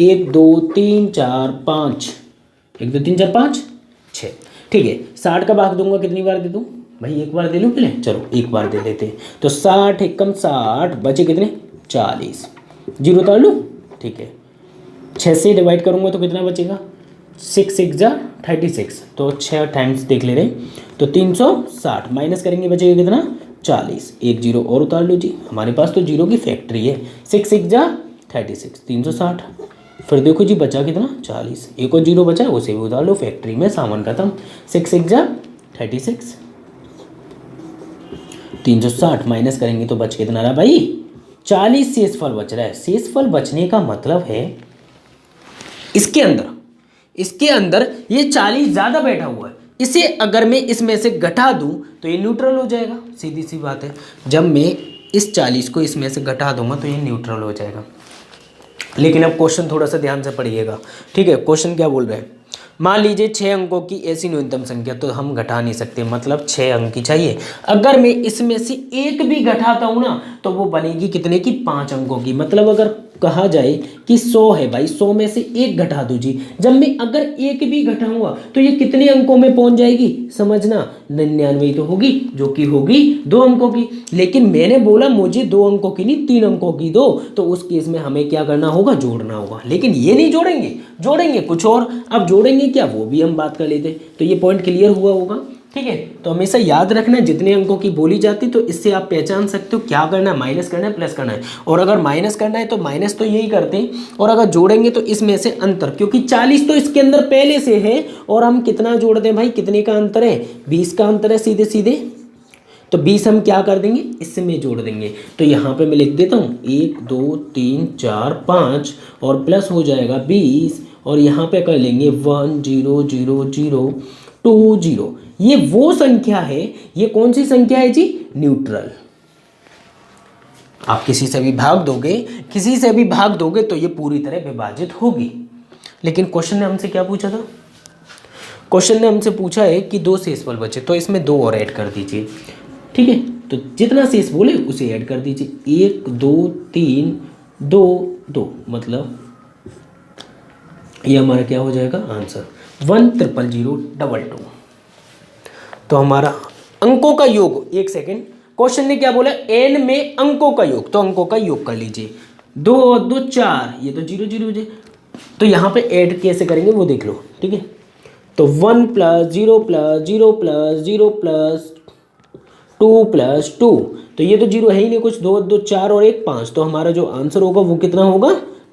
1 2 3 4 5, 1 2 3 4 5 6, ठीक है। 60 का भाग दूंगा, कितनी बार दे दूँ भाई, एक बार दे लूँ पहले, चलो एक बार दे देते हैं। तो 60 एकम 60, बचे कितने 40, जीरो उतार लूँ, ठीक है। 6 से डिवाइड करूंगा तो कितना बचेगा, 6 6 जा 36, तो 6 टाइम्स देख ले रहे, तो 360 माइनस करेंगे बचेगा कितना 40, एक जीरो और उतार लो जी, हमारे पास तो जीरो की फैक्ट्री है। 6 6 जा 36, 360, फिर देखो जी बचा कितना 40, एक और जीरो बचा उसे भी उतार लो, फैक्ट्री में सामान खत्म। 6 6 जा 36, 360 माइनस करेंगे तो बच कितना रहा भाई 40 शेषफल बच रहा है। शेषफल बचने का मतलब है इसके अंदर ये 40 ज़्यादा बैठा हुआ है, इसे अगर मैं इसमें से घटा दूं तो ये न्यूट्रल हो जाएगा, सीधी सी बात है। जब मैं इस 40 को इसमें से घटा दूंगा तो ये न्यूट्रल हो जाएगा। लेकिन अब क्वेश्चन थोड़ा सा ध्यान से पढ़िएगा, ठीक है। क्वेश्चन क्या बोल रहे हैं, मान लीजिए 6 अंकों की ऐसी न्यूनतम संख्या, तो हम घटा नहीं सकते, मतलब 6 अंक की चाहिए। अगर मैं इसमें से एक भी घटाता हूँ ना तो वो बनेगी कितने की 5 अंकों की। मतलब अगर कहा जाए कि 100 है भाई, 100 में से एक घटा दो जी, जब मैं अगर एक भी घटाऊंगा तो ये कितने अंकों में पहुंच जाएगी, समझना 99 तो होगी, जो कि होगी 2 अंकों की। लेकिन मैंने बोला मुझे 2 अंकों की नहीं 3 अंकों की दो, तो उस केस में हमें क्या करना होगा, जोड़ना होगा। लेकिन ये नहीं जोड़ेंगे कुछ और। अब जोड़ेंगे क्या, वो भी हम बात कर लेते। तो ये पॉइंट क्लियर हुआ होगा, ठीक है। तो हमेशा याद रखना है जितने अंकों की बोली जाती तो इससे आप पहचान सकते हो क्या करना है, माइनस करना है प्लस करना है। और अगर माइनस करना है तो माइनस तो यही करते हैं, और अगर जोड़ेंगे तो इसमें से अंतर, क्योंकि 40 तो इसके अंदर पहले से है, और हम कितना जोड़ दें भाई, कितने का अंतर है, 20 का अंतर है सीधे सीधे। तो 20 हम क्या कर देंगे, इसमें जोड़ देंगे। तो यहाँ पे मैं लिख देता हूँ 1 2 3 4 5 और प्लस हो जाएगा 20, और यहाँ पे कर लेंगे 1 0 0 0 2 0। ये वो संख्या है, ये कौन सी संख्या है जी, न्यूट्रल। आप किसी से भी भाग दोगे तो ये पूरी तरह विभाजित होगी। लेकिन क्वेश्चन ने हमसे क्या पूछा था, क्वेश्चन ने हमसे पूछा है कि 2 शेषफल बचे, तो इसमें 2 और ऐड कर दीजिए, ठीक है। तो जितना शेष बोले उसे ऐड कर दीजिए, 1 2 3 2 2, मतलब ये हमारा क्या हो जाएगा आंसर 1,000,022। तो हमारा अंकों का योग, एक सेकेंड, क्वेश्चन ने क्या बोला, n में अंकों का योग, तो अंकों का योग कर लीजिए। 2 2 4, ये तो 0 0 हो जाए, तो यहाँ पे ऐड कैसे करेंगे वो देख लो, ठीक है। तो 1 + 0 + 0 + 0 + 2 + 2, तो ये तो 0 है ही नहीं कुछ, 2 2 4 और 1 5, तो हमारा जो आंसर होगा वो कितना होगा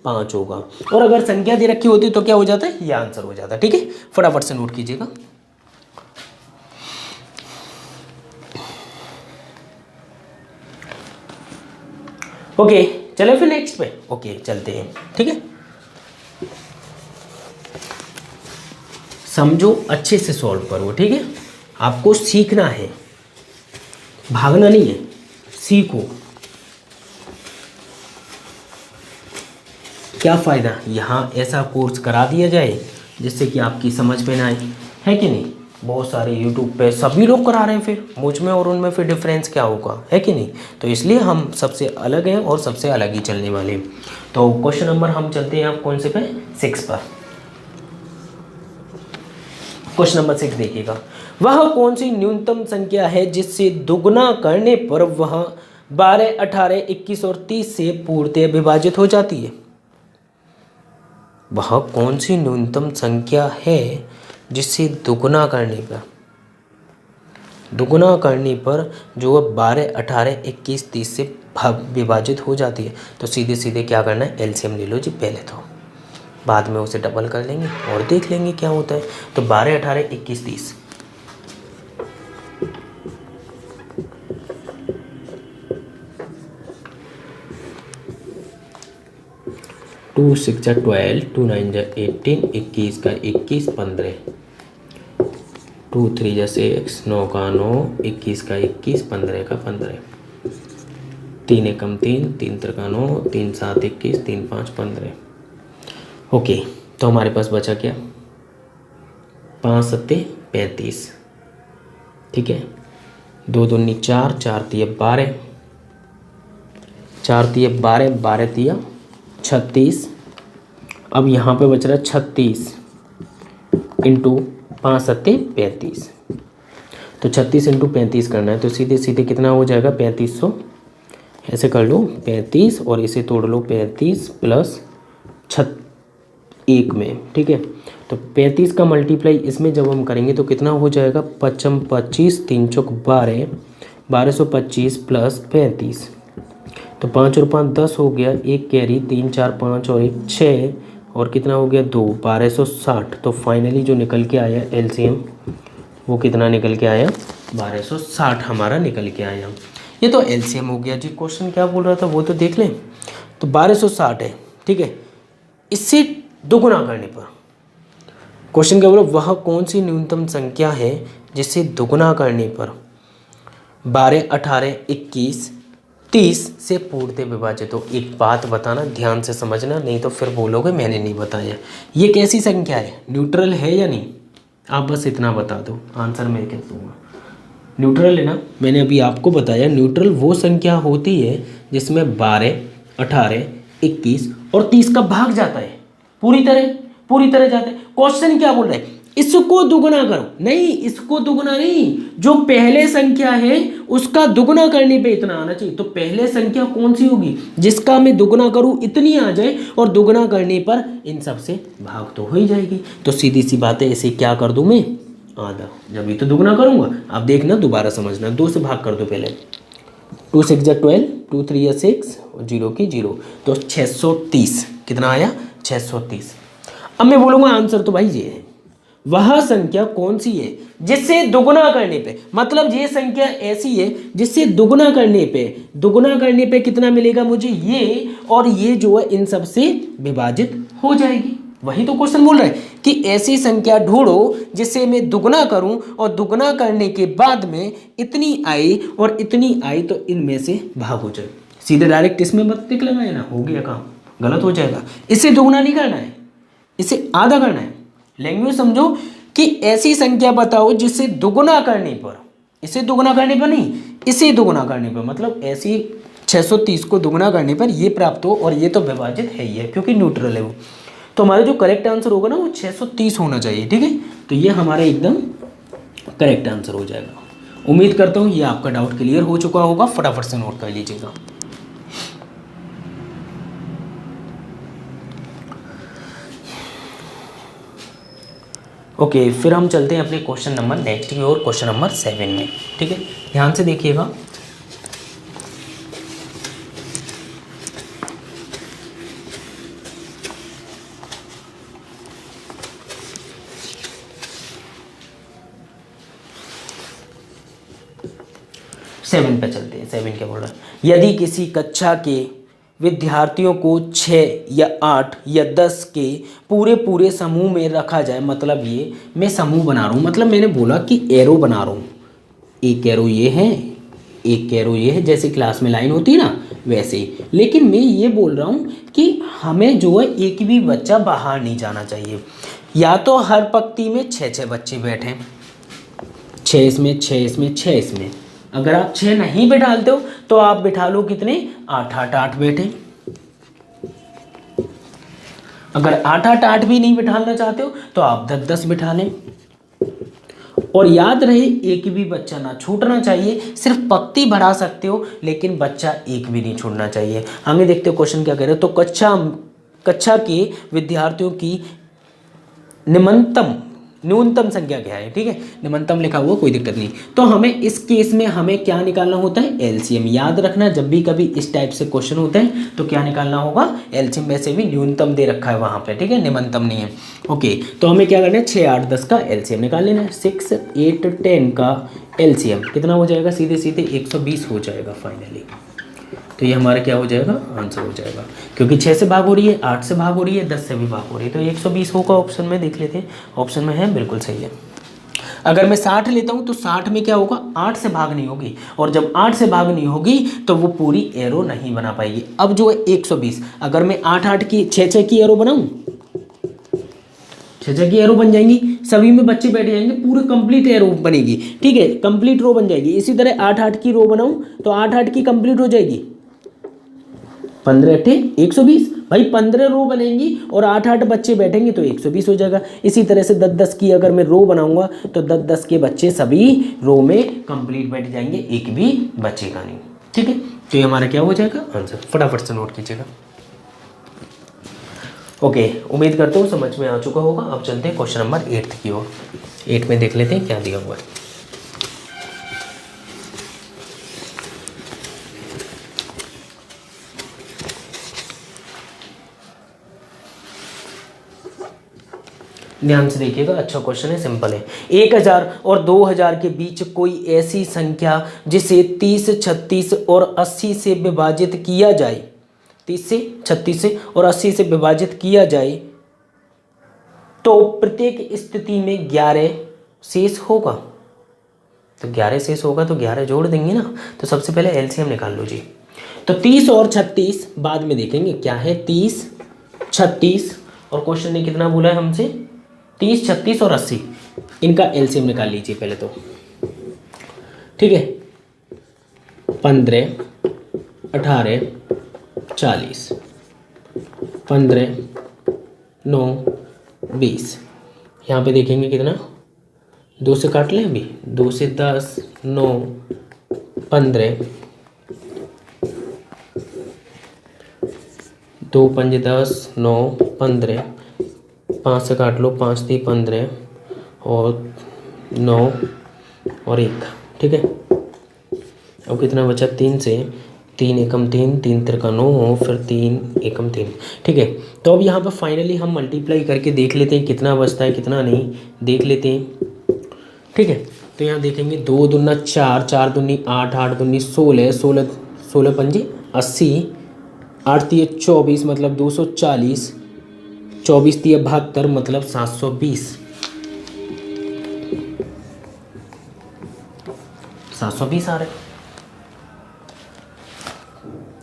5 होगा। और अगर संख्या दे रखी होती तो क्या हो जाता है, ये आंसर हो जाता, ठीक है। फटाफट से नोट कीजिएगा। ओके चलो फिर नेक्स्ट पे, ओके चलते हैं, ठीक है। समझो, अच्छे से सॉल्व करो, ठीक है। आपको सीखना है, भागना नहीं है, सीखो। क्या फ़ायदा यहाँ ऐसा कोर्स करा दिया जाए जिससे कि आपकी समझ में ना आए, है कि नहीं। बहुत सारे यूट्यूब पे सभी लोग करा रहे हैं, फिर मुझ में और उनमें फिर डिफरेंस क्या होगा, है कि नहीं। तो इसलिए हम सबसे अलग हैं और सबसे अलग ही चलने वाले हैं। तो क्वेश्चन नंबर हम चलते हैं आप कौन से पे, 6 पर। क्वेश्चन नंबर 6 देखिएगा, वह कौन सी न्यूनतम संख्या है जिससे दुगना करने पर वह 12 18 21 और 30 से पूर्णतः विभाजित हो जाती है। वह कौन सी न्यूनतम संख्या है जिससे दुगना करने पर जो 12 18 21 30 से विभाजित हो जाती है। तो सीधे सीधे क्या करना है, एलसीएम ले लो जी पहले, तो बाद में उसे डबल कर लेंगे और देख लेंगे क्या होता है। तो 12 18 21 30, 2 6 जा 12, 2 9 जा 18, 21 का 21 15, 2 3 जा 6, 9 का 9, 21 का 21, 15 का 15, 3 एकम 3, 3 त्रिका 9, 3 7 21, 3 5 15, ओके, तो हमारे पास बचा क्या, 5 सत्ते 35, ठीक है। 2 दूनी 4, 4 तिया 12, 4 तिया 12, 12 तिया 36। अब यहाँ पे बच रहा है 36 इंटू 5 सत्ते 35, तो 36 इंटू 35 करना है, तो सीधे सीधे कितना हो जाएगा 3500। ऐसे कर लो 35 और इसे तोड़ लो 35 प्लस 1 में, ठीक है। तो 35 का मल्टीप्लाई इसमें जब हम करेंगे तो कितना हो जाएगा, 55 25 3 चौक 12, 1225 प्लस 35, तो 5 और 5 10 हो गया, 1 कैरी 3 4 5 और 1 6, और कितना हो गया 2, 1260। तो फाइनली जो निकल के आया एलसीएम वो कितना निकल के आया, 1260 हमारा निकल के आया। ये तो एलसीएम हो गया जी। क्वेश्चन क्या बोल रहा था वो तो देख लें। तो 1260 है, ठीक है। इससे दोगुना करने पर क्वेश्चन क्या बोला, वह कौन सी न्यूनतम संख्या है जिससे दोगुना करने पर 12 18 21 30 से पूर्णतः विभाजित हो। एक बात बताना, ध्यान से समझना, नहीं तो फिर बोलोगे मैंने नहीं बताया। ये कैसी संख्या है, न्यूट्रल है या नहीं, आप बस इतना बता दो, आंसर मैं कह दूँगा। न्यूट्रल है ना, मैंने अभी आपको बताया न्यूट्रल वो संख्या होती है जिसमें 12 18 21 और 30 का भाग जाता है, पूरी तरह जाता है। क्वेश्चन क्या बोल रहा है, इसको दुगुना करो, नहीं इसको दुगुना नहीं, जो पहले संख्या है उसका दुगुना करने पे इतना आना चाहिए। तो पहले संख्या कौन सी होगी जिसका मैं दुगुना करूं इतनी आ जाए, और दुगुना करने पर इन सब से भाग तो हो ही जाएगी। तो सीधी सी बात है, इसे क्या कर दूं मैं, आधा, जब ये तो दुगुना करूंगा। अब देखना दोबारा समझना, 2 से भाग कर दो पहले, 2 6 जा 12, 2 3 या 6 और 0 की 0, तो 630 कितना आया, 630। अब मैं बोलूँगा आंसर तो भाई ये है, वह संख्या कौन सी है जिससे दुगुना करने पे, मतलब ये संख्या ऐसी है जिससे दुगुना करने पे कितना मिलेगा मुझे, ये और ये जो है इन सब से विभाजित हो जाएगी। वही तो क्वेश्चन बोल रहा है कि ऐसी संख्या ढूंढो जिससे मैं दुगुना करूं और दुगुना करने के बाद में इतनी आई और इतनी आई, तो इनमें से भाग हो जाए। सीधे डायरेक्ट इसमें मत टिक लगाए ना, हो गया काम, गलत हो जाएगा। इसे दुगुना नहीं करना है, इसे आधा करना है। लैंग्वेज समझो कि ऐसी संख्या बताओ जिससे दुगुना करने पर, इसे दुगुना करने पर नहीं, इसे दुगुना करने पर, मतलब ऐसी 630 को दुगुना करने पर ये प्राप्त हो, और ये तो विभाजित है ही है क्योंकि न्यूट्रल है वो। तो हमारा जो करेक्ट आंसर होगा ना वो 630 होना चाहिए, ठीक है। तो ये हमारा एकदम करेक्ट आंसर हो जाएगा। उम्मीद करता हूँ ये आपका डाउट क्लियर हो चुका होगा, फटाफट से नोट कर लीजिएगा। ओके, फिर हम चलते हैं अपने क्वेश्चन नंबर नेक्स्ट की ओर, क्वेश्चन नंबर 7 में, ठीक है। ध्यान से देखिएगा। सेवन पे चलते हैं। 7 क्या बोल रहा है, यदि किसी कक्षा के विद्यार्थियों को 6 या 8 या 10 के पूरे समूह में रखा जाए, मतलब ये मैं समूह बना रहा हूँ, मतलब मैंने बोला कि एरो बना रहा हूँ, एक एरो ये है, एक एरो ये है, जैसे क्लास में लाइन होती है ना वैसे ही। लेकिन मैं ये बोल रहा हूँ कि हमें जो है एक भी बच्चा बाहर नहीं जाना चाहिए। या तो हर पंक्ति में 6 बच्चे बैठें, 6 इसमें 6 इसमें 6 इसमें। अगर आप 6 नहीं बिठाते हो तो आप बिठा लो कितने, 8 8 8 बैठे। अगर 8 8 8 भी नहीं बिठाना चाहते हो तो आप 10 10 बिठा लें। और याद रहे एक भी बच्चा ना छूटना चाहिए, सिर्फ पंक्ति बढ़ा सकते हो लेकिन बच्चा एक भी नहीं छूटना चाहिए। आगे देखते हो क्वेश्चन क्या कह रहे हो। तो कक्षा के विद्यार्थियों की न्यूनतम संख्या क्या है, ठीक है, निम्नतम लिखा हुआ कोई दिक्कत नहीं। तो हमें इस केस में हमें क्या निकालना होता है, एलसीएम। याद रखना जब भी कभी इस टाइप से क्वेश्चन होते हैं तो क्या निकालना होगा, एलसीएम। वैसे भी न्यूनतम दे रखा है वहां पे, ठीक है, निम्नतम नहीं है। ओके, तो हमें क्या करना है, 6 8 10 का एलसीएम निकाल लेना है। 6 8 10 का एलसीएम कितना हो जाएगा, सीधे सीधे 120 हो जाएगा फाइनली। तो ये हमारा क्या हो जाएगा, आंसर हो जाएगा, क्योंकि 6 से भाग हो रही है, 8 से भाग हो रही है, 10 से भी भाग हो रही है, तो 120 होगा ऑप्शन में। देख लेते हैं, ऑप्शन में है, बिल्कुल सही है। अगर मैं 60 लेता हूँ तो 60 में क्या होगा, 8 से भाग नहीं होगी, और जब 8 से भाग नहीं होगी तो वो पूरी एरो नहीं बना पाएगी। अब जो है 120, अगर मैं 8 8 की 6 6 की एरो बनाऊँ, 6 जगह एरो बन जाएंगी, सभी में बच्चे बैठ जाएंगे, पूरे कंप्लीट एरो बनेगी। ठीक है, कंप्लीट रो बन जाएगी। इसी तरह 8 8 की रो बनाऊं तो 8 8 की कंप्लीट हो जाएगी, 15 8 120। भाई 15 रो बनेंगी और 8 8 बच्चे बैठेंगे तो 120 हो जाएगा। इसी तरह से 10 10 की अगर मैं रो बनाऊंगा तो 10 10 के बच्चे सभी रो में कंप्लीट बैठ जाएंगे, एक भी बचेगा नहीं। ठीक है, तो ये हमारा क्या हो जाएगा आंसर, फटाफट से नोट कीजिएगा। ओके, उम्मीद करता हूँ समझ में आ चुका होगा। अब चलते हैं क्वेश्चन नंबर 8 की ओर। 8 में देख लेते हैं क्या दिया हुआ है। ध्यान से देखिएगा, अच्छा क्वेश्चन है, सिंपल है। 1000 और 2000 के बीच कोई ऐसी संख्या जिसे 30 36 और 80 से विभाजित किया जाए, 30 से 36 से और 80 से विभाजित किया जाए तो प्रत्येक स्थिति में 11 शेष होगा। तो 11 शेष होगा तो 11 जोड़ देंगे ना। तो सबसे पहले एलसीएम निकाल लो जी। तो 30 और 36 बाद में देखेंगे क्या है, 30 36 और क्वेश्चन ने कितना बोला है हमसे, 30 36 और 80, इनका एलसीएम निकाल लीजिए पहले तो। ठीक है, 15 18 40, 15 9 20, यहाँ पे देखेंगे कितना, 2 से काट लें अभी, 2 से 10 9 15, 2 5 10 9 15, 5 से काट लो, 5 3 15 और 9 और 1। ठीक है, अब कितना बचा, 3 से 3 एकम 3 3 तिरका 9 फिर 3 एकम 3। ठीक है, तो अब यहाँ पर फाइनली हम मल्टीप्लाई करके देख लेते हैं कितना बचता है कितना नहीं, देख लेते हैं। ठीक है, तो यहाँ देखेंगे 2 दूना 4 4 दूनी 8 8 दूनी 16 16 16 पंजी 80, 8 तिये 24 मतलब 240, 24 तिये 72 मतलब 720, 720 आ रहे।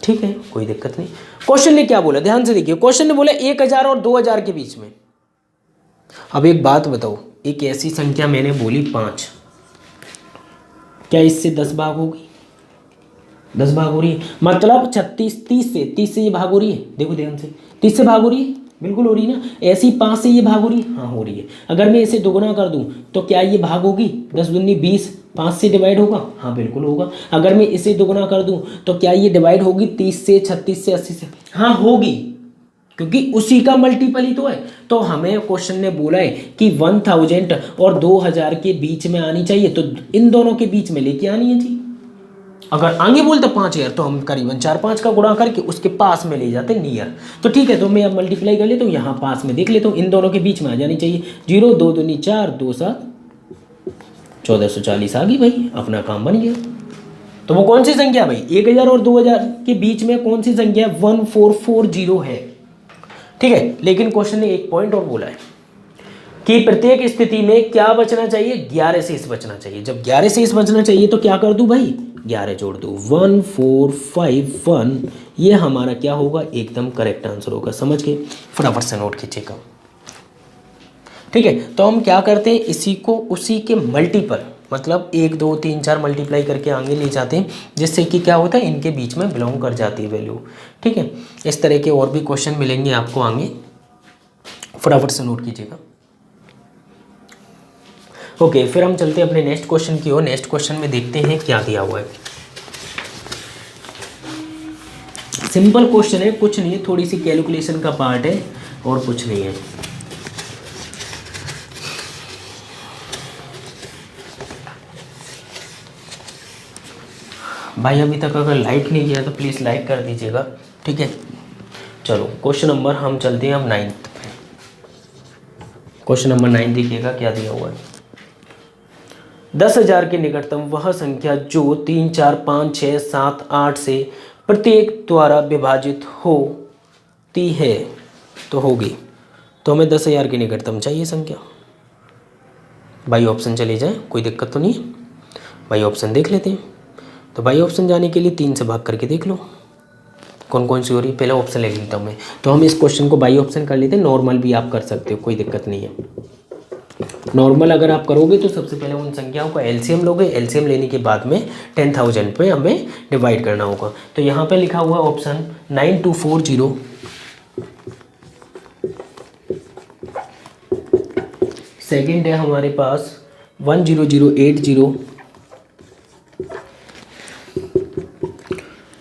ठीक है, कोई दिक्कत नहीं। क्वेश्चन ने क्या बोला, ध्यान से देखिए। क्वेश्चन ने बोला 1000 और 2000 के बीच में। अब एक बात बताओ, एक ऐसी संख्या मैंने बोली 5, क्या इससे 10 भाग होगी, 10 भाग हो रही है, मतलब 36 30 से ये भाग हो रही है। देखो ध्यान से, 30 से भाग हो रही है, बिल्कुल हो रही है ना। ऐसी 5 से ये भाग हो रही है, हाँ हो रही है। अगर मैं इसे दोगुना कर दूं तो क्या ये भाग होगी, 10 दूनी 20, 5 से डिवाइड होगा, हाँ बिल्कुल होगा। अगर मैं इसे दोगुना कर दूं तो क्या ये डिवाइड होगी 30 से 36 से 80 से, हाँ होगी, क्योंकि उसी का मल्टीपल ही तो है। तो हमें क्वेश्चन ने बोला है कि 1000 और 2000 के बीच में आनी चाहिए, तो इन दोनों के बीच में लेके आनी है जी। अगर आगे बोलते 5000 तो हम करीबन 4 5 का गुणा करके उसके पास में ले जाते नियर। तो ठीक है, तो मैं अब मल्टीप्लाई कर लेता हूँ, यहाँ पास में देख लेता हूँ, इन दोनों के बीच में आ जानी चाहिए। 0 2 दूनी 4 2 7 1440 आ गई भाई, अपना काम बन गया। तो वो कौन सी संख्या भाई, 1000 और 2000 के बीच में कौन सी संख्या 1440 है। ठीक है, लेकिन क्वेश्चन ने एक पॉइंट और बोला है कि प्रत्येक स्थिति में क्या बचना चाहिए, 11 शेष बचना चाहिए। जब 11 शेष बचना चाहिए तो क्या कर दूं भाई, 11 जोड़ दूं, 1451, ये हमारा क्या होगा, एकदम करेक्ट आंसर होगा। समझ के फटाफट से नोट कीजिएगा। ठीक है, तो हम क्या करते हैं, इसी को उसी के मल्टीपल, मतलब 1 2 3 4 मल्टीप्लाई करके आगे ले जाते हैं, जिससे कि क्या होता है, इनके बीच में बिलोंग कर जाती है वैल्यू। ठीक है, इस तरह के और भी क्वेश्चन मिलेंगे आपको आगे, फटाफट से नोट कीजिएगा। ओके, फिर हम चलते हैं अपने नेक्स्ट क्वेश्चन की ओर। नेक्स्ट क्वेश्चन में देखते हैं क्या दिया हुआ है। सिंपल क्वेश्चन है, कुछ नहीं है, थोड़ी सी कैलकुलेशन का पार्ट है और कुछ नहीं है। भाई अभी तक अगर लाइक नहीं किया तो प्लीज़ लाइक कर दीजिएगा। ठीक है, चलो क्वेश्चन नंबर हम चलते हैं अब 9th पे। क्वेश्चन नंबर 9 देखिएगा क्या दिया हुआ है। 10,000 के निकटतम वह संख्या जो 3 4 5 6 7 8 से प्रत्येक द्वारा विभाजित होती है तो होगी। तो हमें 10,000 की निकटतम चाहिए संख्या। भाई ऑप्शन चले जाए, कोई दिक्कत तो नहीं है। भाई ऑप्शन देख लेते हैं। तो भाई ऑप्शन जाने के लिए 3 से भाग करके देख लो, कौन कौन सी हो रही है, पहले ऑप्शन ले लेता हूँ मैं। तो हम इस क्वेश्चन को बाई ऑप्शन कर लेते हैं, नॉर्मल भी आप कर सकते हो, कोई दिक्कत नहीं है। नॉर्मल अगर आप करोगे तो सबसे पहले उन संख्याओं का एलसीएम लोगे, एलसीएम लेने के बाद में 10,000 पे हमें डिवाइड करना होगा। तो यहाँ पे लिखा हुआ ऑप्शन 9240, सेकेंड है हमारे पास 10080,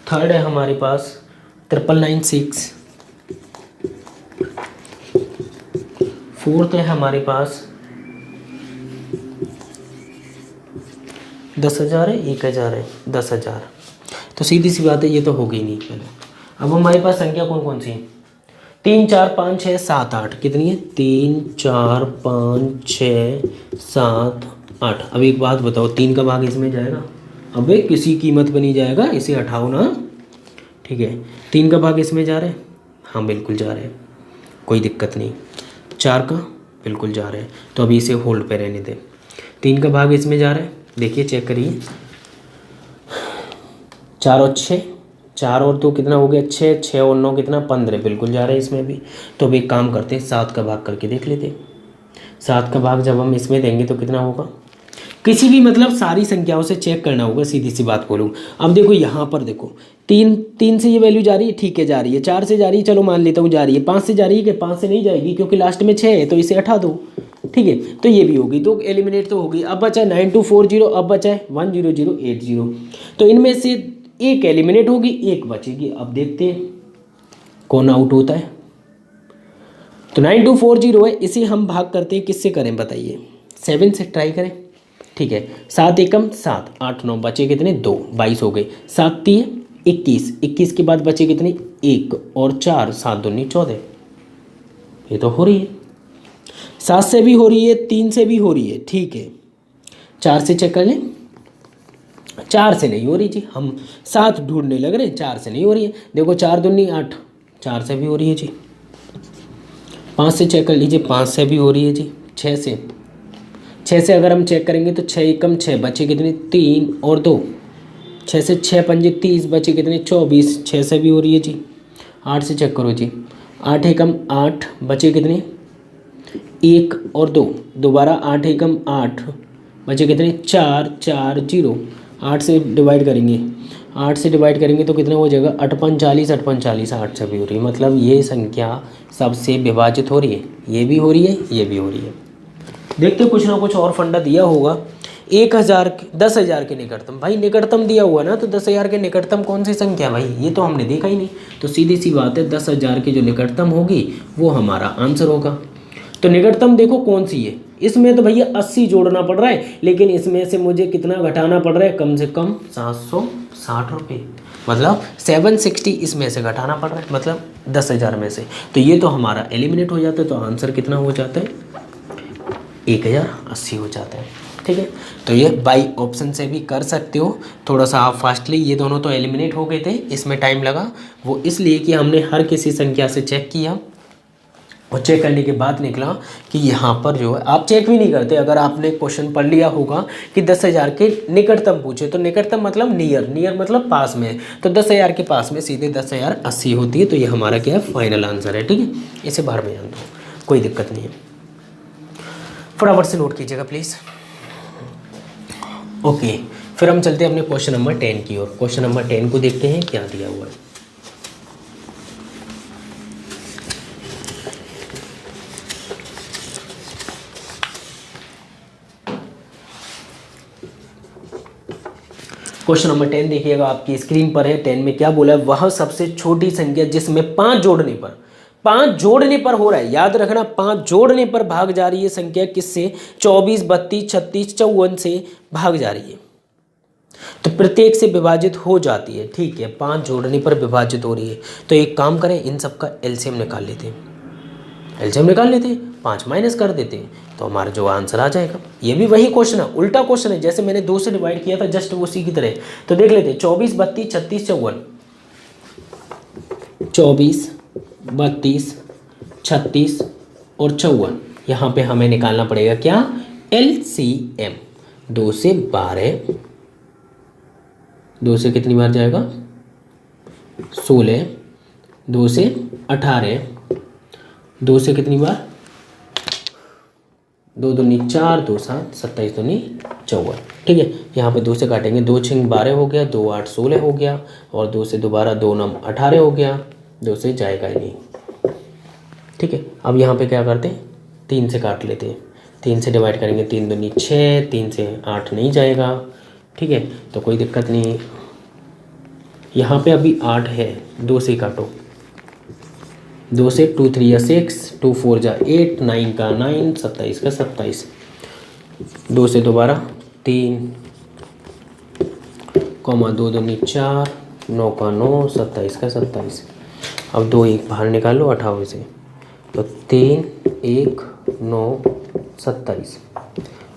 थर्ड है हमारे पास 9996, फोर्थ है हमारे पास 10,000 है, 1,000 है, 10,000। तो सीधी सी बात है, ये तो होगी नहीं पहले। अब हमारे पास संख्या कौन कौन सी है, 3 4 5 6 7 8, कितनी है, 3 4 5 6 7 8। अब एक बात बताओ, 3 का भाग इसमें जाएगा, अबे किसी कीमत पर नहीं जाएगा, इसे हटाओ ना, ठीक है। 3 का भाग इसमें जा रहा है, हाँ बिल्कुल जा रहे हैं, कोई दिक्कत नहीं। 4 का बिल्कुल जा रहा है, तो अभी इसे होल्ड पे रहने दें। 3 का भाग इसमें जा रहा है, देखिए चेक करिए, 4 और 6, 4 और 2 कितना हो गया 6, 6 और 9 कितना 15, बिल्कुल जा रहा है इसमें भी। तो अब एक काम करते हैं, 7 का भाग करके देख लेते हैं। 7 का भाग जब हम इसमें देंगे तो कितना होगा, किसी भी मतलब सारी संख्याओं से चेक करना होगा, सीधी सी बात बोलूँ। अब देखो यहाँ पर देखो, 3 से ये वैल्यू जा रही है, ठीक है जा रही है, 4 से जा रही है, चलो मान लेता हूँ जा रही है, 5 से जा रही है, कि 5 से नहीं जाएगी क्योंकि लास्ट में 6 है, तो इसे हटा दो, ठीक है। तो ये भी होगी, तो एलिमिनेट तो होगी। अब बचा 9240, अब बचा है 10080। तो इनमें से एक एलिमिनेट होगी, एक बचेगी। अब देखते हैं कौन आउट होता है। तो 9240 है, इसे हम भाग करते हैं, किससे करें बताइए, 7 से ट्राई करें, ठीक है। 7 एकम 7, 8 9 बचे कितने 2, 22 हो गए। 7 3 21, 21 के बाद बचे कितने 1 और 4, 7 दूनी 14। ये तो हो रही है, 7 से भी हो रही है, 3 से भी हो रही है, ठीक है। 4 से चेक कर लें, 4 से नहीं हो रही जी, हम 7 ढूंढने लग रहे हैं, 4 से नहीं हो रही है। देखो 4 दूनी 8, 4 से भी हो रही है जी। 5 से चेक कर लीजिए, 5 से भी हो रही है जी। 6 से अगर हम चेक करेंगे तो 6 एकम 6 बचे कितने 3 और 2, 6 से 6 पंजे 30 बचे कितने 24, 6 से भी हो रही है जी। 8 से चेक करो जी, 8 एकम 8 बचे कितने 1 और 2, दोबारा 8 एकम 8 बचे कितने 4 4 0। 8 से डिवाइड करेंगे, 8 से डिवाइड करेंगे तो कितना हो जाएगा 8 5 40, 8 5 40, 8 से भी हो रही है। मतलब ये संख्या सबसे विभाजित हो रही है, ये भी हो रही है, ये भी हो रही है। देखते कुछ ना कुछ और फंडा दिया होगा। 1000 10,000 के निकटतम, भाई निकटतम दिया हुआ ना, तो 10,000 के निकटतम कौन सी संख्या भाई, ये तो हमने देखा ही नहीं। तो सीधी सी बात है, 10,000 की जो निकटतम होगी वो हमारा आंसर होगा। तो निकटतम देखो कौन सी है, इसमें तो भैया 80 जोड़ना पड़ रहा है, लेकिन इसमें से मुझे कितना घटाना पड़ रहा है, कम से कम 760 रुपये, मतलब 760 इसमें से घटाना पड़ रहा है, मतलब 10,000 में से। तो ये तो हमारा एलिमिनेट हो जाता है, तो आंसर कितना हो जाता है 1080 हो जाता है, ठीक है। तो ये बाई ऑप्शन से भी कर सकते हो, थोड़ा सा आप फास्टली। ये दोनों तो एलिमिनेट हो गए थे, इसमें टाइम लगा, वो इसलिए कि हमने हर किसी संख्या से चेक किया, और चेक करने के बाद निकला कि यहाँ पर जो है, आप चेक भी नहीं करते, अगर आपने क्वेश्चन पढ़ लिया होगा कि 10,000 के निकटतम पूछे, तो निकटतम मतलब नियर मतलब पास में, तो 10,000 के पास में सीधे 10,080 होती है। तो ये हमारा क्या है, फाइनल आंसर है, ठीक है। इसे बाहर में जान दो, कोई दिक्कत नहीं है, फटाफट से नोट कीजिएगा प्लीज़। ओके, फिर हम चलते हैं अपने क्वेश्चन नंबर 10 की ओर। क्वेश्चन नंबर 10 को देखते हैं क्या दिया हुआ है। क्वेश्चन नंबर 10 देखिएगा, आपकी स्क्रीन पर है। 10 में क्या बोला है, वह सबसे छोटी संख्या जिसमें 5 जोड़ने पर हो रहा है, याद रखना 5 जोड़ने पर भाग जा रही है संख्या किससे, 24 32 36 54 से भाग जा रही है, तो प्रत्येक से विभाजित हो जाती है, ठीक है। 5 जोड़ने पर विभाजित हो रही है, तो एक काम करें, इन सब का एलसीएम निकाल लेते हैं, 5 माइनस कर देते हैं, तो हमारा जो आंसर आ जाएगा। ये भी वही क्वेश्चन है, उल्टा क्वेश्चन है, जैसे मैंने 2 से डिवाइड किया था, जस्ट उसी की तरह। तो देख लेते हैं, 24 32 36 54, 24 32 36 और 54, यहाँ पे हमें निकालना पड़ेगा क्या, एलसीएम। 2 से 12, 2 से कितनी बार जाएगा 16, 2 से 18, 2 से कितनी बार, 2 दूनी 4, 2 7, 27 दूनी 54। ठीक है, यहाँ पे 2 से काटेंगे, 2 6 12 हो गया, 2 8 16 हो गया, और 2 से दोबारा 2 9 18 हो गया, 2 से जाएगा ही नहीं। ठीक है, अब यहाँ पे क्या करते हैं, 3 से काट लेते हैं, 3 से डिवाइड करेंगे, 3 दूनी 6, 3 से 8 नहीं जाएगा। ठीक है, तो कोई दिक्कत नहीं। यहाँ पे अभी 8 है, 2 से काटो, 2 से 2 3 या 6, 2 4 जा 8, 9 का 9, 27 का 27, 2 से दोबारा 3, 2 दूनी 4, 9 का 9, 27 का 27। अब 2 1 बाहर निकालो 58 से, तो 3 1 9 27,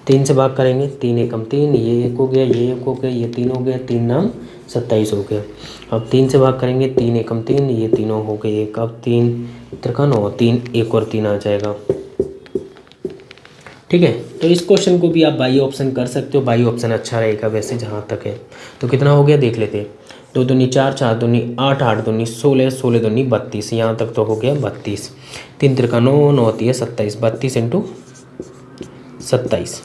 3 से भाग करेंगे, 3 एकम 3, ये 1 हो गया, ये 1 हो गया, ये 3 हो गया, 3 नाम 27 हो गया। अब 3 से भाग करेंगे, 3 एकम 3, ये तीनों हो गए 1, अब 3 त्रिका 9, 3 1 और 3 आ जाएगा। ठीक है, तो इस क्वेश्चन को भी आप बाई ऑप्शन कर सकते हो, बाई ऑप्शन अच्छा रहेगा वैसे जहाँ तक है। तो कितना हो गया देख लेते हैं, 2 दूनी 4, 4 दूनी 8, 8 दूनी 16, 16 दूनी 32, यहाँ तक तो हो गया 32, 3 त्रिका 9, 9 3 27, 32 इंटू 27।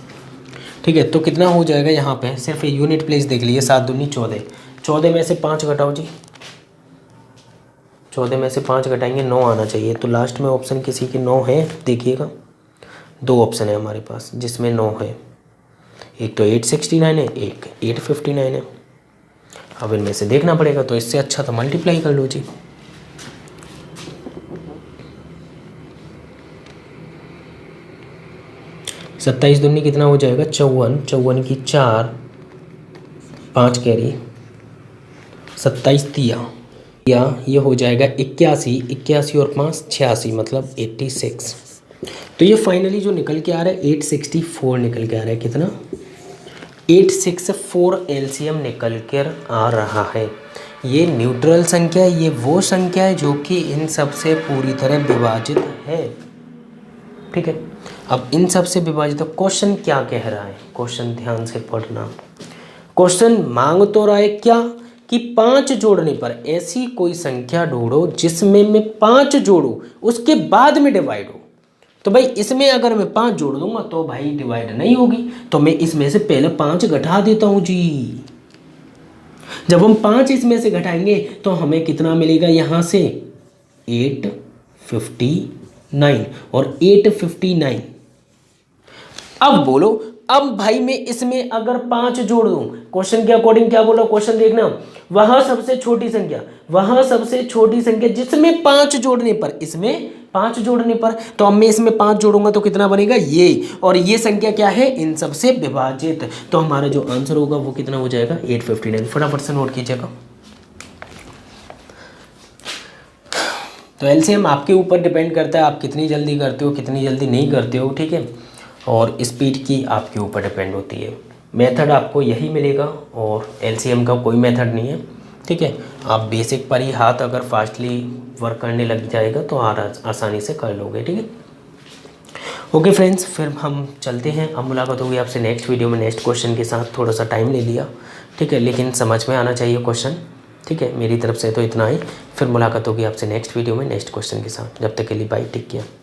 ठीक है, तो कितना हो जाएगा यहाँ पे, सिर्फ यूनिट प्लेस देख लीजिए, 7 दूनी 14, 14 में से 5 घटाओ जी, 14 में से 5 घटाएंगे 9 आना चाहिए। तो लास्ट में ऑप्शन किसी के 9 है, देखिएगा 2 ऑप्शन है हमारे पास जिसमें 9 है, एक तो 869 है, एक 859 है। अब इनमें से देखना पड़ेगा, तो इससे अच्छा तो मल्टीप्लाई कर लो जी। सत्ताईस दूनी कितना हो जाएगा 54, 54 की 4, 5 कैरी, 27 तिया, या ये हो जाएगा 81, 81 और 5 86, मतलब 86। तो ये फाइनली जो निकल के आ रहा है 864 निकल के आ रहा है, कितना 864 एलसीएम निकल कर आ रहा है। ये न्यूट्रल संख्या है, ये वो संख्या है जो कि इन सब से पूरी तरह विभाजित है। ठीक है, अब इन सब से विभाजित, क्वेश्चन क्या कह रहा है, क्वेश्चन ध्यान से पढ़ना। क्वेश्चन मांग तो रहा है क्या कि 5 जोड़ने पर ऐसी कोई संख्या ढूंढो जिसमें मैं 5 जोड़ूं उसके बाद में डिवाइड हो। तो भाई इसमें अगर मैं 5 जोड़ दूंगा तो भाई डिवाइड नहीं होगी, तो मैं इसमें से पहले 5 घटा देता हूं जी। जब हम 5 इसमें से घटाएंगे तो हमें कितना मिलेगा, यहां से 859 और 859। अब बोलो, अब भाई मैं इसमें अगर 5 जोड़ दूं, क्वेश्चन के अकॉर्डिंग क्या बोला, क्वेश्चन देखना, वह सबसे छोटी संख्या, वह सबसे छोटी संख्या जिसमें 5 जोड़ने पर, इसमें 5 जोड़ने पर, तो अब मैं इसमें 5 जोड़ूंगा तो कितना बनेगा ये, और ये संख्या क्या है, इन सबसे विभाजित। तो हमारा जो आंसर होगा वो कितना हो जाएगा 859। फटाफट से नोट कीजिएगा। तो एलसीएम आपके ऊपर डिपेंड करता है, आप कितनी जल्दी करते हो कितनी जल्दी नहीं करते हो। ठीक है, और स्पीड की आपके ऊपर डिपेंड होती है। मेथड आपको यही मिलेगा और एलसीएम का कोई मेथड नहीं है। ठीक है, आप बेसिक पर ही हाथ अगर फास्टली वर्क करने लग जाएगा तो आसानी से कर लोगे। ठीक है, ओके फ्रेंड्स, फिर हम चलते हैं। अब मुलाकात होगी आपसे नेक्स्ट वीडियो में नेक्स्ट क्वेश्चन के साथ। थोड़ा सा टाइम ले लिया, ठीक है, लेकिन समझ में आना चाहिए क्वेश्चन। ठीक है, मेरी तरफ से तो इतना ही। फिर मुलाकात होगी आपसे नेक्स्ट वीडियो में नेक्स्ट क्वेश्चन के साथ। जब तक के लिए बाय, टेक केयर।